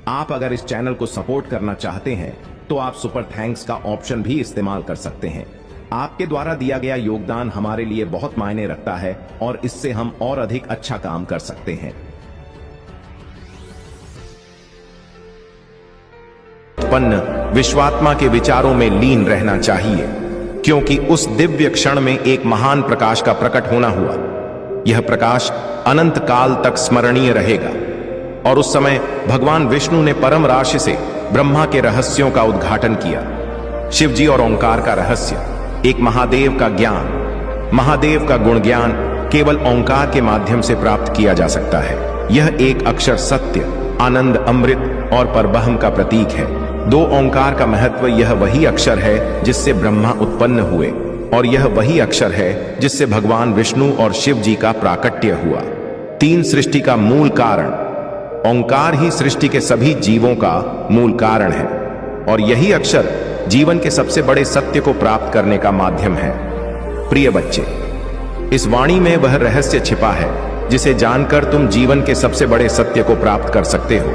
आप अगर इस चैनल को सपोर्ट करना चाहते हैं तो आप सुपर थैंक्स का ऑप्शन भी इस्तेमाल कर सकते हैं। आपके द्वारा दिया गया योगदान हमारे लिए बहुत मायने रखता है और इससे हम और अधिक अच्छा काम कर सकते हैं। उत्पन्न विश्वात्मा के विचारों में लीन रहना चाहिए, क्योंकि उस दिव्य क्षण में एक महान प्रकाश का प्रकट होना हुआ। यह प्रकाश अनंत काल तक स्मरणीय रहेगा। और उस समय भगवान विष्णु ने परम राशि से ब्रह्मा के रहस्यों का उद्घाटन किया। शिव जी और ओंकार का रहस्य, एक महादेव का ज्ञान, महादेव का गुण ज्ञान केवल ओंकार के माध्यम से प्राप्त किया जा सकता है। यह एक अक्षर सत्य, आनंद, अमृत और परब्रह्म का प्रतीक है। दो ओंकार का महत्व, यह वही अक्षर है जिससे ब्रह्मा उत्पन्न हुए और यह वही अक्षर है जिससे भगवान विष्णु और शिव जी का प्राकट्य हुआ। तीन, सृष्टि का मूल कारण। ओंकार ही सृष्टि के सभी जीवों का मूल कारण है और यही अक्षर जीवन के सबसे बड़े सत्य को प्राप्त करने का माध्यम है। प्रिय बच्चे, इस वाणी में वह रहस्य छिपा है जिसे जानकर तुम जीवन के सबसे बड़े सत्य को प्राप्त कर सकते हो।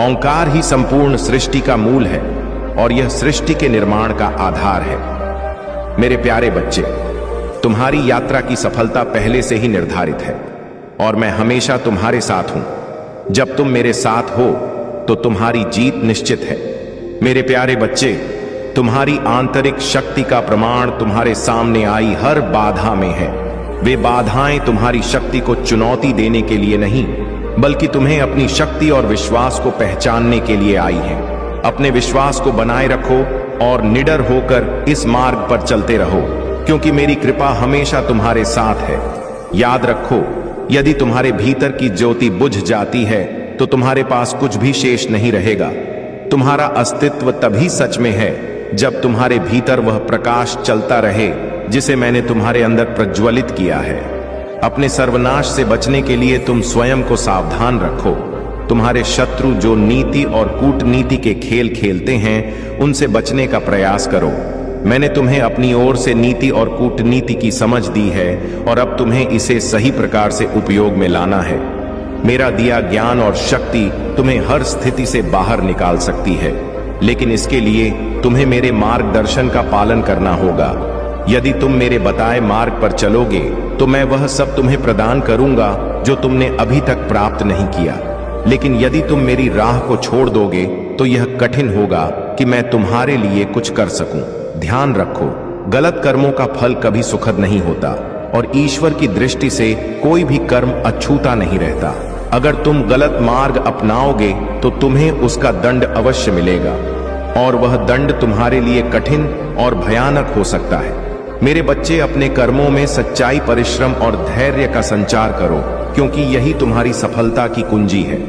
ओंकार ही संपूर्ण सृष्टि का मूल है और यह सृष्टि के निर्माण का आधार है। मेरे प्यारे बच्चे, तुम्हारी यात्रा की सफलता पहले से ही निर्धारित है और मैं हमेशा तुम्हारे साथ हूं। जब तुम मेरे साथ हो तो तुम्हारी जीत निश्चित है। मेरे प्यारे बच्चे, तुम्हारी आंतरिक शक्ति का प्रमाण तुम्हारे सामने आई हर बाधा में है। वे बाधाएं तुम्हारी शक्ति को चुनौती देने के लिए नहीं, बल्कि तुम्हें अपनी शक्ति और विश्वास को पहचानने के लिए आई हैं। अपने विश्वास को बनाए रखो और निडर होकर इस मार्ग पर चलते रहो, क्योंकि मेरी कृपा हमेशा तुम्हारे साथ है। याद रखो, यदि तुम्हारे भीतर की ज्योति बुझ जाती है तो तुम्हारे पास कुछ भी शेष नहीं रहेगा। तुम्हारा अस्तित्व तभी सच में है जब तुम्हारे भीतर वह प्रकाश चलता रहे जिसे मैंने तुम्हारे अंदर प्रज्वलित किया है। अपने सर्वनाश से बचने के लिए तुम स्वयं को सावधान रखो। तुम्हारे शत्रु जो नीति और कूटनीति के खेल खेलते हैं, उनसे बचने का प्रयास करो। मैंने तुम्हें अपनी ओर से नीति और कूटनीति की समझ दी है और अब तुम्हें इसे सही प्रकार से उपयोग में लाना है। मेरा दिया ज्ञान और शक्ति तुम्हें हर स्थिति से बाहर निकाल सकती है, लेकिन इसके लिए तुम्हें मेरे मार्गदर्शन का पालन करना होगा। यदि तुम मेरे बताए मार्ग पर चलोगे तो मैं वह सब तुम्हें प्रदान करूंगा जो तुमने अभी तक प्राप्त नहीं किया। लेकिन यदि तुम मेरी राह को छोड़ दोगे तो यह कठिन होगा कि मैं तुम्हारे लिए कुछ कर सकूं। ध्यान रखो, गलत कर्मों का फल कभी सुखद नहीं होता और ईश्वर की दृष्टि से कोई भी कर्म अछूता नहीं रहता। अगर तुम गलत मार्ग अपनाओगे तो तुम्हें उसका दंड अवश्य मिलेगा और वह दंड तुम्हारे लिए कठिन और भयानक हो सकता है। मेरे बच्चे, अपने कर्मों में सच्चाई, परिश्रम और धैर्य का संचार करो, क्योंकि यही तुम्हारी सफलता की कुंजी है।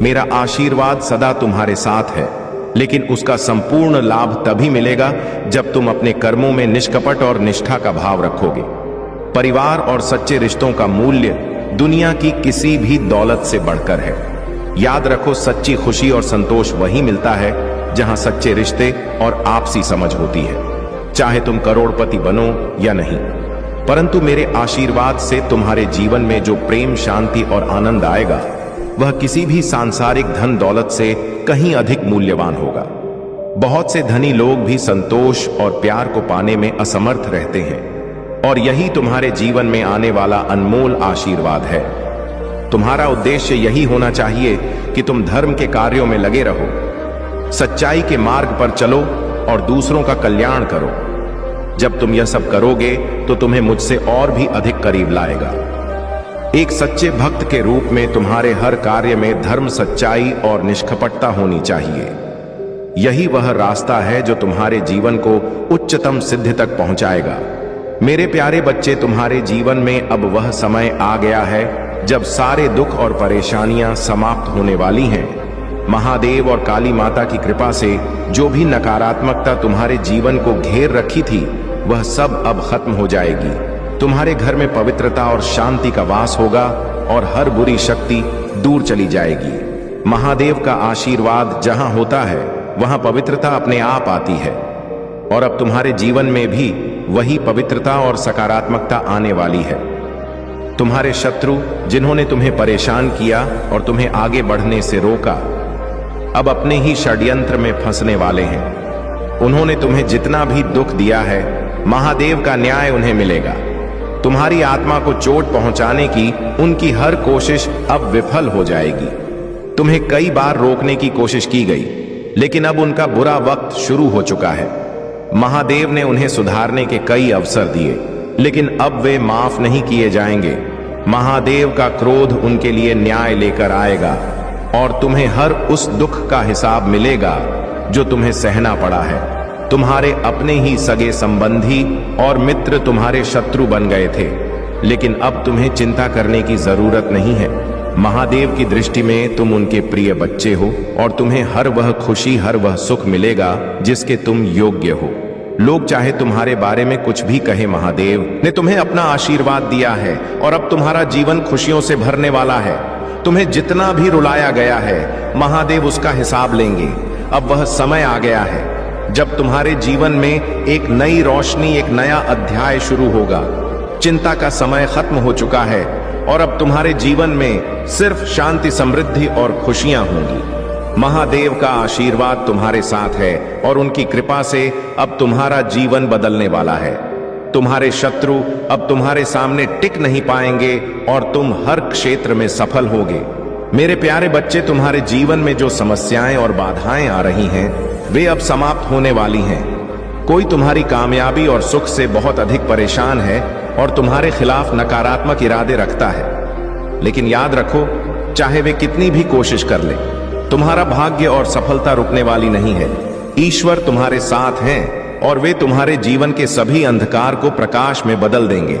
मेरा आशीर्वाद सदा तुम्हारे साथ है, लेकिन उसका संपूर्ण लाभ तभी मिलेगा जब तुम अपने कर्मों में निष्कपट और निष्ठा का भाव रखोगे। परिवार और सच्चे रिश्तों का मूल्य दुनिया की किसी भी दौलत से बढ़कर है। याद रखो, सच्ची खुशी और संतोष वही मिलता है जहां सच्चे रिश्ते और आपसी समझ होती है। चाहे तुम करोड़पति बनो या नहीं, परंतु मेरे आशीर्वाद से तुम्हारे जीवन में जो प्रेम, शांति और आनंद आएगा वह किसी भी सांसारिक धन दौलत से कहीं अधिक मूल्यवान होगा। बहुत से धनी लोग भी संतोष और प्यार को पाने में असमर्थ रहते हैं और यही तुम्हारे जीवन में आने वाला अनमोल आशीर्वाद है। तुम्हारा उद्देश्य यही होना चाहिए कि तुम धर्म के कार्यों में लगे रहो, सच्चाई के मार्ग पर चलो और दूसरों का कल्याण करो। जब तुम यह सब करोगे तो तुम्हें मुझसे और भी अधिक करीब लाएगा। एक सच्चे भक्त के रूप में तुम्हारे हर कार्य में धर्म, सच्चाई और निष्कपटता होनी चाहिए। यही वह रास्ता है जो तुम्हारे जीवन को उच्चतम सिद्धि तक पहुंचाएगा। मेरे प्यारे बच्चे, तुम्हारे जीवन में अब वह समय आ गया है जब सारे दुख और परेशानियां समाप्त होने वाली हैं। महादेव और काली माता की कृपा से जो भी नकारात्मकता तुम्हारे जीवन को घेर रखी थी, वह सब अब खत्म हो जाएगी। तुम्हारे घर में पवित्रता और शांति का वास होगा और हर बुरी शक्ति दूर चली जाएगी। महादेव का आशीर्वाद जहां होता है, वहां पवित्रता अपने आप आती है और अब तुम्हारे जीवन में भी वही पवित्रता और सकारात्मकता आने वाली है। तुम्हारे शत्रु जिन्होंने तुम्हें परेशान किया और तुम्हें आगे बढ़ने से रोका, अब अपने ही षड्यंत्र में फंसने वाले हैं। उन्होंने तुम्हें जितना भी दुख दिया है, महादेव का न्याय उन्हें मिलेगा। तुम्हारी आत्मा को चोट पहुंचाने की उनकी हर कोशिश अब विफल हो जाएगी। तुम्हें कई बार रोकने की कोशिश की गई, लेकिन अब उनका बुरा वक्त शुरू हो चुका है। महादेव ने उन्हें सुधारने के कई अवसर दिए, लेकिन अब वे माफ नहीं किए जाएंगे। महादेव का क्रोध उनके लिए न्याय लेकर आएगा और तुम्हें हर उस दुख का हिसाब मिलेगा जो तुम्हें सहना पड़ा है। तुम्हारे अपने ही सगे संबंधी और मित्र तुम्हारे शत्रु बन गए थे, लेकिन अब तुम्हें चिंता करने की जरूरत नहीं है। महादेव की दृष्टि में तुम उनके प्रिय बच्चे हो और तुम्हें हर वह खुशी, हर वह सुख मिलेगा जिसके तुम योग्य हो। लोग चाहे तुम्हारे बारे में कुछ भी कहे, महादेव ने तुम्हें अपना आशीर्वाद दिया है और अब तुम्हारा जीवन खुशियों से भरने वाला है। तुम्हें जितना भी रुलाया गया है, महादेव उसका हिसाब लेंगे। अब वह समय आ गया है जब तुम्हारे जीवन में एक नई रोशनी, एक नया अध्याय शुरू होगा। चिंता का समय खत्म हो चुका है और अब तुम्हारे जीवन में सिर्फ शांति, समृद्धि और खुशियां होंगी। महादेव का आशीर्वाद तुम्हारे साथ है और उनकी कृपा से अब तुम्हारा जीवन बदलने वाला है। तुम्हारे शत्रु अब तुम्हारे सामने टिक नहीं पाएंगे और तुम हर क्षेत्र में सफल होगे। मेरे प्यारे बच्चे, तुम्हारे जीवन में जो समस्याएं और बाधाएं आ रही हैं, वे अब समाप्त होने वाली हैं। कोई तुम्हारी कामयाबी और सुख से बहुत अधिक परेशान है और तुम्हारे खिलाफ नकारात्मक इरादे रखता है, लेकिन याद रखो, चाहे वे कितनी भी कोशिश कर ले, तुम्हारा भाग्य और सफलता रुकने वाली नहीं है। ईश्वर तुम्हारे साथ हैं और वे तुम्हारे जीवन के सभी अंधकार को प्रकाश में बदल देंगे।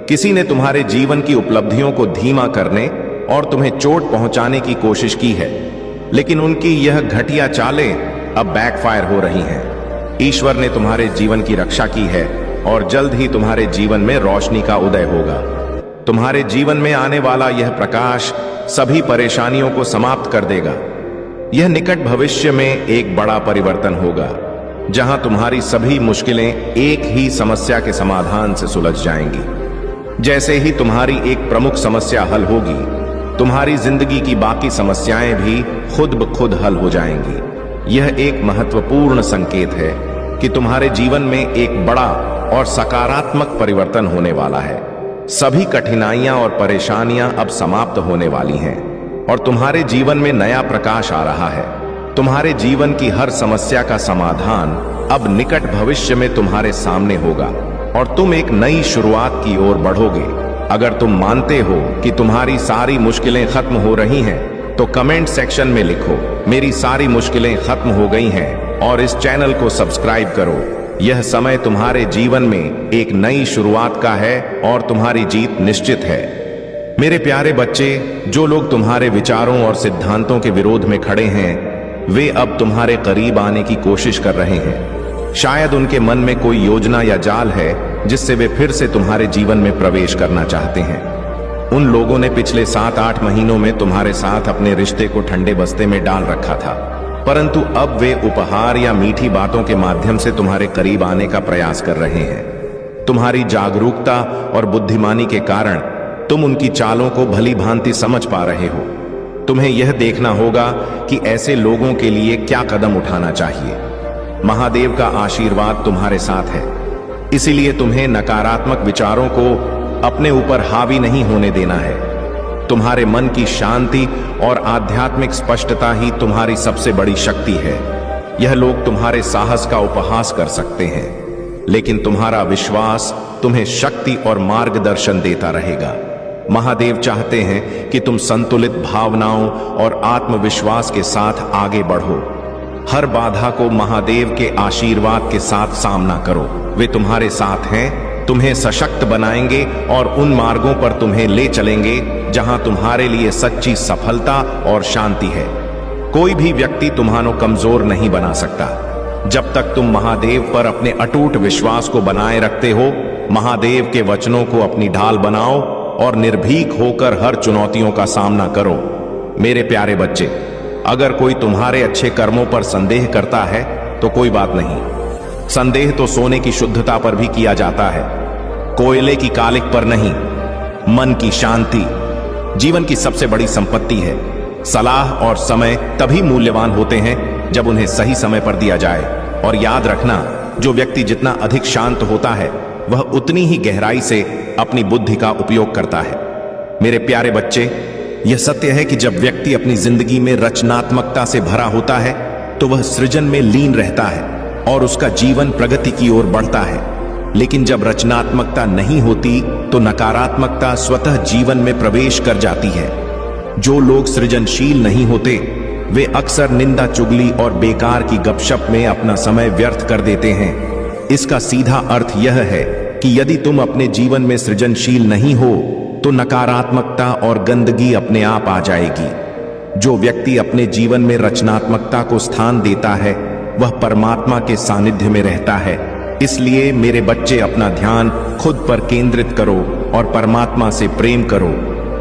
किसी ने तुम्हारे जीवन की उपलब्धियों को धीमा करने और तुम्हें चोट पहुंचाने की कोशिश की है, लेकिन उनकी यह घटिया चालें अब बैकफायर हो रही हैं। ईश्वर ने तुम्हारे जीवन की रक्षा की है और जल्द ही तुम्हारे जीवन में रोशनी का उदय होगा। तुम्हारे जीवन में आने वाला यह प्रकाश सभी परेशानियों को समाप्त कर देगा। यह निकट भविष्य में एक बड़ा परिवर्तन होगा, जहां तुम्हारी सभी मुश्किलें एक ही समस्या के समाधान से सुलझ जाएंगी। जैसे ही तुम्हारी एक प्रमुख समस्या हल होगी, तुम्हारी जिंदगी की बाकी समस्याएं भी खुद ब खुद हल हो जाएंगी। यह एक महत्वपूर्ण संकेत है कि तुम्हारे जीवन में एक बड़ा और सकारात्मक परिवर्तन होने वाला है। सभी कठिनाइयां और परेशानियां अब समाप्त होने वाली हैं और तुम्हारे जीवन में नया प्रकाश आ रहा है। तुम्हारे जीवन की हर समस्या का समाधान अब निकट भविष्य में तुम्हारे सामने होगा और तुम एक नई शुरुआत की ओर बढ़ोगे। अगर तुम मानते हो कि तुम्हारी सारी मुश्किलें खत्म हो रही हैं, तो कमेंट सेक्शन में लिखो, मेरी सारी मुश्किलें खत्म हो गई हैं, और इस चैनल को सब्सक्राइब करो। यह समय तुम्हारे जीवन में एक नई शुरुआत का है और तुम्हारी जीत निश्चित है। मेरे प्यारे बच्चे, जो लोग तुम्हारे विचारों और सिद्धांतों के विरोध में खड़े हैं, वे अब तुम्हारे करीब आने की कोशिश कर रहे हैं। शायद उनके मन में कोई योजना या जाल है जिससे वे फिर से तुम्हारे जीवन में प्रवेश करना चाहते हैं। उन लोगों ने पिछले 7-8 महीनों में तुम्हारे साथ अपने रिश्ते को ठंडे बस्ते में डाल रखा था, परंतु अब वे उपहार या मीठी बातों के माध्यम से तुम्हारे करीब आने का प्रयास कर रहे हैं। तुम्हारी जागरूकता और बुद्धिमानी के कारण तुम उनकी चालों को भली भांति समझ पा रहे हो। तुम्हें यह देखना होगा कि ऐसे लोगों के लिए क्या कदम उठाना चाहिए। महादेव का आशीर्वाद तुम्हारे साथ है, इसीलिए तुम्हें नकारात्मक विचारों को अपने ऊपर हावी नहीं होने देना है। तुम्हारे मन की शांति और आध्यात्मिक स्पष्टता ही तुम्हारी सबसे बड़ी शक्ति है। यह लोग तुम्हारे साहस का उपहास कर सकते हैं, लेकिन तुम्हारा विश्वास तुम्हें शक्ति और मार्गदर्शन देता रहेगा। महादेव चाहते हैं कि तुम संतुलित भावनाओं और आत्मविश्वास के साथ आगे बढ़ो। हर बाधा को महादेव के आशीर्वाद के साथ सामना करो। वे तुम्हारे साथ हैं, तुम्हें सशक्त बनाएंगे और उन मार्गों पर तुम्हें ले चलेंगे जहां तुम्हारे लिए सच्ची सफलता और शांति है। कोई भी व्यक्ति तुम्हारा कमजोर नहीं बना सकता। जब तक तुम महादेव पर अपने अटूट विश्वास को बनाए रखते हो, महादेव के वचनों को अपनी ढाल बनाओ और निर्भीक होकर हर चुनौतियों का सामना करो। मेरे प्यारे बच्चे, अगर कोई तुम्हारे अच्छे कर्मों पर संदेह करता है तो कोई बात नहीं। संदेह तो सोने की शुद्धता पर भी किया जाता है, कोयले की कालिक पर नहीं। मन की शांति जीवन की सबसे बड़ी संपत्ति है। सलाह और समय तभी मूल्यवान होते हैं जब उन्हें सही समय पर दिया जाए। और याद रखना, जो व्यक्ति जितना अधिक शांत होता है वह उतनी ही गहराई से अपनी बुद्धि का उपयोग करता है। मेरे प्यारे बच्चे, यह सत्य है कि जब व्यक्ति अपनी जिंदगी में रचनात्मकता से भरा होता है तो वह सृजन में लीन रहता है और उसका जीवन प्रगति की ओर बढ़ता है। लेकिन जब रचनात्मकता नहीं होती तो नकारात्मकता स्वतः जीवन में प्रवेश कर जाती है। जो लोग सृजनशील नहीं होते वे अक्सर निंदा, चुगली और बेकार की गपशप में अपना समय व्यर्थ कर देते हैं। इसका सीधा अर्थ यह है कि यदि तुम अपने जीवन में सृजनशील नहीं हो तो नकारात्मकता और गंदगी अपने आप आ जाएगी। जो व्यक्ति अपने जीवन में रचनात्मकता को स्थान देता है वह परमात्मा के सानिध्य में रहता है। इसलिए मेरे बच्चे, अपना ध्यान खुद पर केंद्रित करो और परमात्मा से प्रेम करो।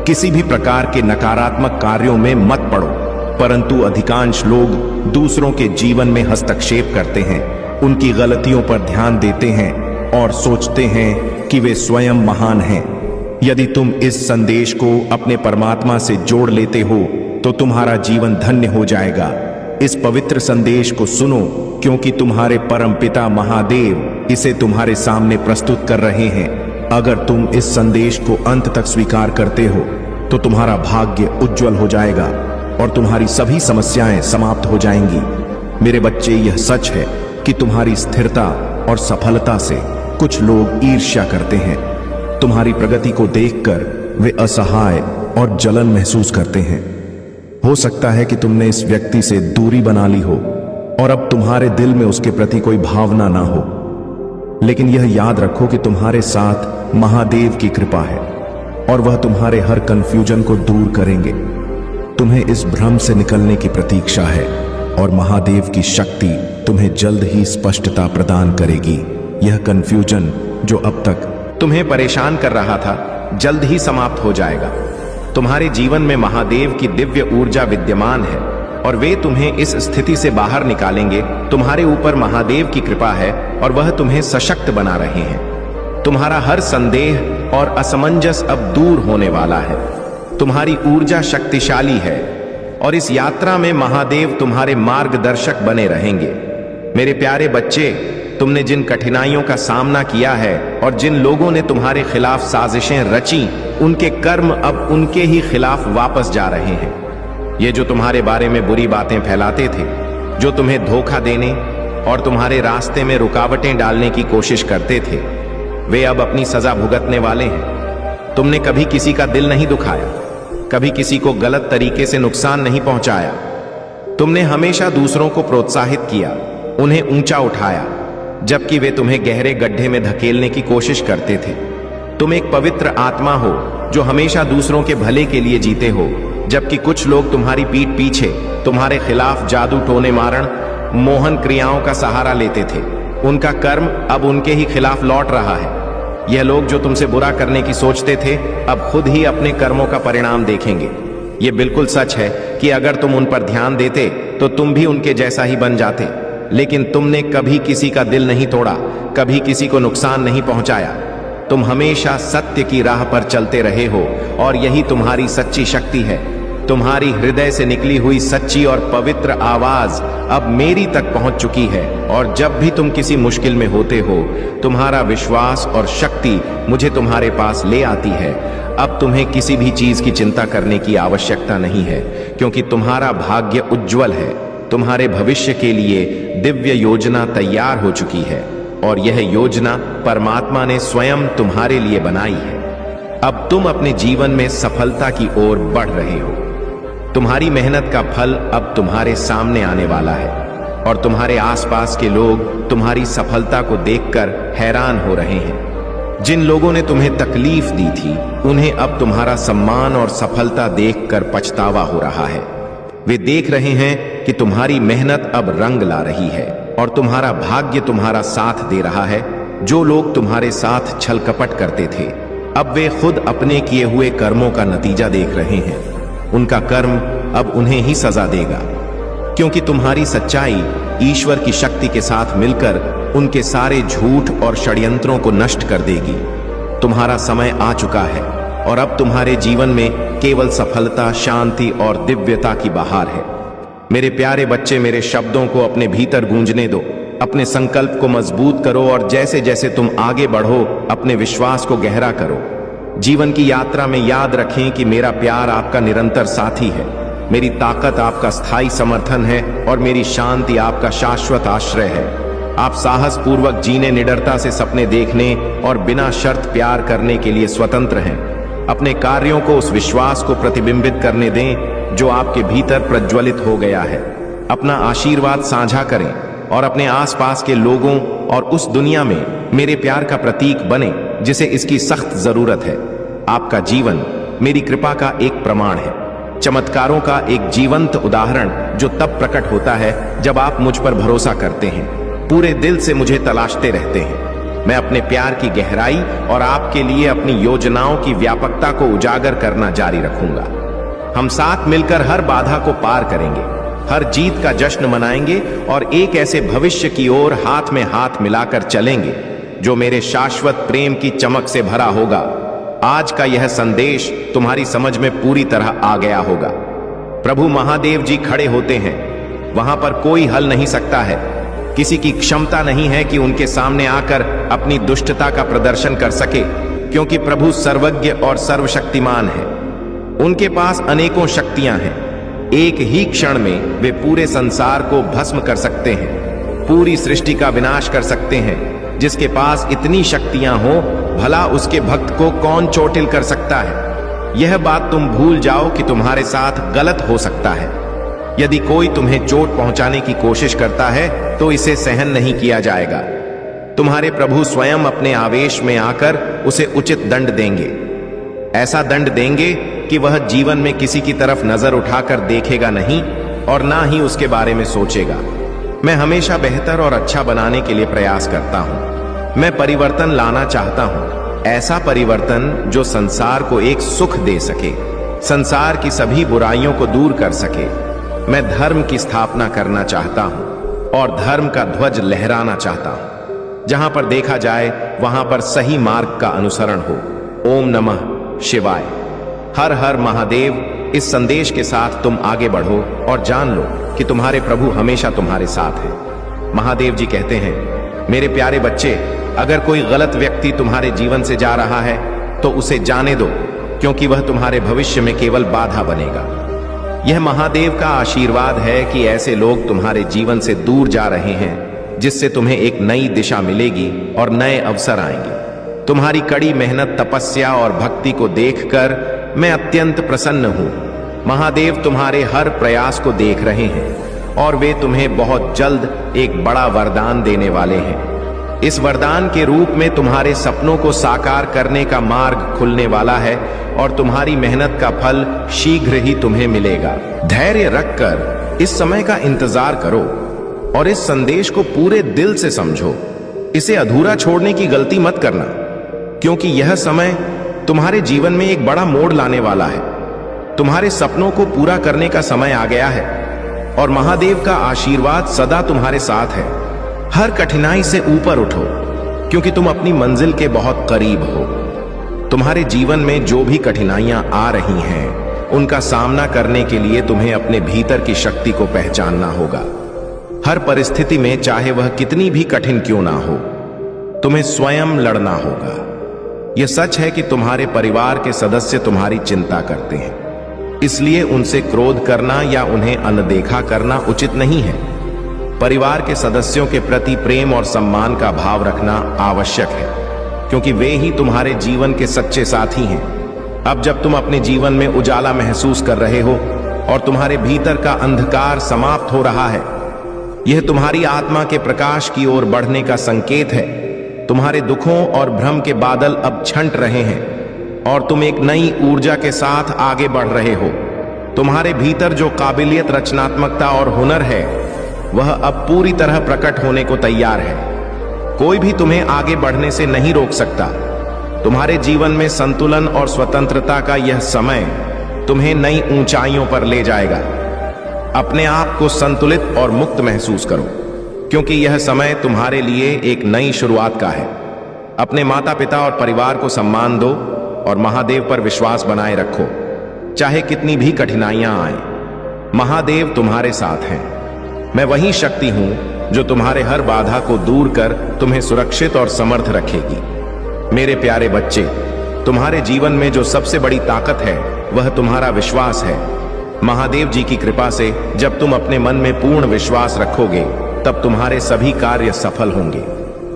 किसी भी प्रकार के नकारात्मक कार्यों में मत पड़ो, परंतु अधिकांश लोग दूसरों के जीवन में हस्तक्षेप करते हैं, उनकी गलतियों पर ध्यान देते हैं और सोचते हैं कि वे स्वयं महान हैं। यदि तुम इस संदेश को अपने परमात्मा से जोड़ लेते हो तो तुम्हारा जीवन धन्य हो जाएगा। इस पवित्र संदेश को सुनो, क्योंकि तुम्हारे परम पिता महादेव इसे तुम्हारे सामने प्रस्तुत कर रहे हैं। अगर तुम इस संदेश को अंत तक स्वीकार करते हो तो तुम्हारा भाग्य उज्जवल हो जाएगा और तुम्हारी सभी समस्याएं समाप्त हो जाएंगी। मेरे बच्चे, यह सच है कि तुम्हारी स्थिरता और सफलता से कुछ लोग ईर्ष्या करते हैं। तुम्हारी प्रगति को देखकर वे असहाय और जलन महसूस करते हैं। हो सकता है कि तुमने इस व्यक्ति से दूरी बना ली हो और अब तुम्हारे दिल में उसके प्रति कोई भावना ना हो। लेकिन यह याद रखो कि तुम्हारे साथ महादेव की कृपा है और वह तुम्हारे हर कंफ्यूजन को दूर करेंगे। तुम्हें इस भ्रम से निकलने की प्रतीक्षा है और महादेव की शक्ति तुम्हें जल्द ही स्पष्टता प्रदान करेगी। यह कंफ्यूजन जो अब तक तुम्हें परेशान कर रहा था जल्द ही समाप्त हो जाएगा। तुम्हारे जीवन में महादेव की दिव्य ऊर्जा विद्यमान है और वे तुम्हें इस स्थिति से बाहर निकालेंगे। तुम्हारे ऊपर महादेव की कृपा है और वह तुम्हें सशक्त बना रहे हैं। तुम्हारा हर संदेह और असमंजस अब दूर होने वाला है। तुम्हारी ऊर्जा शक्तिशाली है और इस यात्रा में महादेव तुम्हारे मार्गदर्शक बने रहेंगे। मेरे प्यारे बच्चे, तुमने जिन कठिनाइयों का सामना किया है और जिन लोगों ने तुम्हारे खिलाफ साजिशें रची, उनके कर्म अब उनके ही खिलाफ वापस जा रहे हैं। ये जो तुम्हारे बारे में बुरी बातें फैलाते थे, जो तुम्हें धोखा देने और तुम्हारे रास्ते में रुकावटें डालने की कोशिश करते थे, वे अब अपनी सजा भुगतने वाले हैं। तुमने कभी किसी का दिल नहीं दुखाया, कभी किसी को गलत तरीके से नुकसान नहीं पहुंचाया। तुमने हमेशा दूसरों को प्रोत्साहित किया, उन्हें ऊंचा उठाया, जबकि वे तुम्हें गहरे गड्ढे में धकेलने की कोशिश करते थे। तुम एक पवित्र आत्मा हो जो हमेशा दूसरों के भले के लिए जीते हो, जबकि कुछ लोग तुम्हारी पीठ पीछे तुम्हारे खिलाफ जादू, टोने मारण, मोहन क्रियाओं का सहारा लेते थे। उनका कर्म अब उनके ही खिलाफ लौट रहा है। यह लोग जो तुमसे बुरा करने की सोचते थे, अब खुद ही अपने कर्मों का परिणाम देखेंगे। यह बिल्कुल सच है कि अगर तुम उन पर ध्यान देते तो तुम भी उनके जैसा ही बन जाते। लेकिन तुमने कभी किसी का दिल नहीं तोड़ा, कभी किसी को नुकसान नहीं पहुंचाया। तुम हमेशा सत्य की राह पर चलते रहे हो और यही तुम्हारी सच्ची शक्ति है। तुम्हारी हृदय से निकली हुई सच्ची और पवित्र आवाज अब मेरी तक पहुंच चुकी है और जब भी तुम किसी मुश्किल में होते हो, तुम्हारा विश्वास और शक्ति मुझे तुम्हारे पास ले आती है। अब तुम्हें किसी भी चीज की चिंता करने की आवश्यकता नहीं है, क्योंकि तुम्हारा भाग्य उज्जवल है। तुम्हारे भविष्य के लिए दिव्य योजना तैयार हो चुकी है और यह योजना परमात्मा ने स्वयं तुम्हारे लिए बनाई है। अब तुम अपने जीवन में सफलता की ओर बढ़ रहे हो। तुम्हारी मेहनत का फल अब तुम्हारे सामने आने वाला है और तुम्हारे आसपास के लोग तुम्हारी सफलता को देखकर हैरान हो रहे हैं। जिन लोगों ने तुम्हें तकलीफ दी थी, उन्हें अब तुम्हारा सम्मान और सफलता देखकर पछतावा हो रहा है। वे देख रहे हैं कि तुम्हारी मेहनत अब रंग ला रही है और तुम्हारा भाग्य तुम्हारा साथ दे रहा है। जो लोग तुम्हारे साथ छल कपट करते थे, अब वे खुद अपने किए हुए कर्मों का नतीजा देख रहे हैं। उनका कर्म अब उन्हें ही सजा देगा, क्योंकि तुम्हारी सच्चाई ईश्वर की शक्ति के साथ मिलकर उनके सारे झूठ और षड्यंत्रों को नष्ट कर देगी। तुम्हारा समय आ चुका है और अब तुम्हारे जीवन में केवल सफलता, शांति और दिव्यता की बहार है। मेरे प्यारे बच्चे, मेरे शब्दों को अपने भीतर गूंजने दो। अपने संकल्प को मजबूत करो और जैसे जैसे तुम आगे बढ़ो, अपने विश्वास को गहरा करो। जीवन की यात्रा में याद रखें कि मेरा प्यार आपका निरंतर साथी है, मेरी ताकत आपका स्थायी समर्थन है और मेरी शांति आपका शाश्वत आश्रय है। आप साहस पूर्वक जीने, निडरता से सपने देखने और बिना शर्त प्यार करने के लिए स्वतंत्र हैं। अपने कार्यों को उस विश्वास को प्रतिबिंबित करने दें जो आपके भीतर प्रज्वलित हो गया है। अपना आशीर्वाद साझा करें और अपने आसपास के लोगों और उस दुनिया में मेरे प्यार का प्रतीक बने जिसे इसकी सख्त जरूरत है। आपका जीवन मेरी कृपा का एक प्रमाण है, चमत्कारों का एक जीवंत उदाहरण जो तब प्रकट होता है जब आप मुझ पर भरोसा करते हैं, पूरे दिल से मुझे तलाशते रहते हैं। मैं अपने प्यार की गहराई और आपके लिए अपनी योजनाओं की व्यापकता को उजागर करना जारी रखूंगा। हम साथ मिलकर हर बाधा को पार करेंगे, हर जीत का जश्न मनाएंगे और एक ऐसे भविष्य की ओर हाथ में हाथ मिलाकर चलेंगे जो मेरे शाश्वत प्रेम की चमक से भरा होगा। आज का यह संदेश तुम्हारी समझ में पूरी तरह आ गया होगा। प्रभु महादेव जी खड़े होते हैं, वहां पर कोई हल नहीं सकता है। किसी की क्षमता नहीं है कि उनके सामने आकर अपनी दुष्टता का प्रदर्शन कर सके, क्योंकि प्रभु सर्वज्ञ और सर्वशक्तिमान है। उनके पास अनेकों शक्तियां हैं। एक ही क्षण में वे पूरे संसार को भस्म कर सकते हैं, पूरी सृष्टि का विनाश कर सकते हैं। जिसके पास इतनी शक्तियां हो, भला उसके भक्त को कौन चोटिल कर सकता है। यह बात तुम भूल जाओ कि तुम्हारे साथ गलत हो सकता है। यदि कोई तुम्हें चोट पहुंचाने की कोशिश करता है तो इसे सहन नहीं किया जाएगा। तुम्हारे प्रभु स्वयं अपने आवेश में आकर उसे उचित दंड देंगे। ऐसा दंड देंगे कि वह जीवन में किसी की तरफ नजर उठाकर देखेगा नहीं और ना ही उसके बारे में सोचेगा। मैं हमेशा बेहतर और अच्छा बनाने के लिए प्रयास करता हूं। मैं परिवर्तन लाना चाहता हूं, ऐसा परिवर्तन जो संसार को एक सुख दे सके, संसार की सभी बुराइयों को दूर कर सके। मैं धर्म की स्थापना करना चाहता हूं और धर्म का ध्वज लहराना चाहता हूं। जहां पर देखा जाए वहां पर सही मार्ग का अनुसरण हो। ओम नमः शिवाय। हर हर महादेव। इस संदेश के साथ तुम आगे बढ़ो और जान लो कि तुम्हारे प्रभु हमेशा तुम्हारे साथ हैं। महादेव जी कहते हैं, मेरे प्यारे बच्चे, अगर कोई गलत व्यक्ति तुम्हारे जीवन से जा रहा है तो उसे जाने दो, क्योंकि वह तुम्हारे भविष्य में केवल बाधा बनेगा। यह महादेव का आशीर्वाद है कि ऐसे लोग तुम्हारे जीवन से दूर जा रहे हैं, जिससे तुम्हें एक नई दिशा मिलेगी और नए अवसर आएंगे। तुम्हारी कड़ी मेहनत, तपस्या और भक्ति को देखकर मैं अत्यंत प्रसन्न हूं। महादेव तुम्हारे हर प्रयास को देख रहे हैं और वे तुम्हें बहुत जल्द एक बड़ा वरदान देने वाले हैं। इस वरदान के रूप में तुम्हारे सपनों को साकार करने का मार्ग खुलने वाला है और तुम्हारी मेहनत का फल शीघ्र ही तुम्हें मिलेगा। धैर्य रखकर इस समय का इंतजार करो और इस संदेश को पूरे दिल से समझो। इसे अधूरा छोड़ने की गलती मत करना, क्योंकि यह समय तुम्हारे जीवन में एक बड़ा मोड़ लाने वाला है। तुम्हारे सपनों को पूरा करने का समय आ गया है और महादेव का आशीर्वाद सदा तुम्हारे साथ है। हर कठिनाई से ऊपर उठो, क्योंकि तुम अपनी मंजिल के बहुत करीब हो। तुम्हारे जीवन में जो भी कठिनाइयां आ रही हैं, उनका सामना करने के लिए तुम्हें अपने भीतर की शक्ति को पहचानना होगा। हर परिस्थिति में, चाहे वह कितनी भी कठिन क्यों ना हो, तुम्हें स्वयं लड़ना होगा। यह सच है कि तुम्हारे परिवार के सदस्य तुम्हारी चिंता करते हैं, इसलिए उनसे क्रोध करना या उन्हें अनदेखा करना उचित नहीं है। परिवार के सदस्यों के प्रति प्रेम और सम्मान का भाव रखना आवश्यक है, क्योंकि वे ही तुम्हारे जीवन के सच्चे साथी हैं। अब जब तुम अपने जीवन में उजाला महसूस कर रहे हो और तुम्हारे भीतर का अंधकार समाप्त हो रहा है, यह तुम्हारी आत्मा के प्रकाश की ओर बढ़ने का संकेत है। तुम्हारे दुखों और भ्रम के बादल अब छंट रहे हैं और तुम एक नई ऊर्जा के साथ आगे बढ़ रहे हो। तुम्हारे भीतर जो काबिलियत, रचनात्मकता और हुनर है, वह अब पूरी तरह प्रकट होने को तैयार है। कोई भी तुम्हें आगे बढ़ने से नहीं रोक सकता। तुम्हारे जीवन में संतुलन और स्वतंत्रता का यह समय तुम्हें नई ऊंचाइयों पर ले जाएगा। अपने आप को संतुलित और मुक्त महसूस करो, क्योंकि यह समय तुम्हारे लिए एक नई शुरुआत का है। अपने माता पिता और परिवार को सम्मान दो और महादेव पर विश्वास बनाए रखो, चाहे कितनी भी कठिनाइयां आए। महादेव तुम्हारे साथ हैं। मैं वही शक्ति हूं जो तुम्हारे हर बाधा को दूर कर तुम्हें सुरक्षित और समर्थ रखेगी। मेरे प्यारे बच्चे, तुम्हारे जीवन में जो सबसे बड़ी ताकत है वह तुम्हारा विश्वास है। महादेव जी की कृपा से जब तुम अपने मन में पूर्ण विश्वास रखोगे, तब तुम्हारे सभी कार्य सफल होंगे।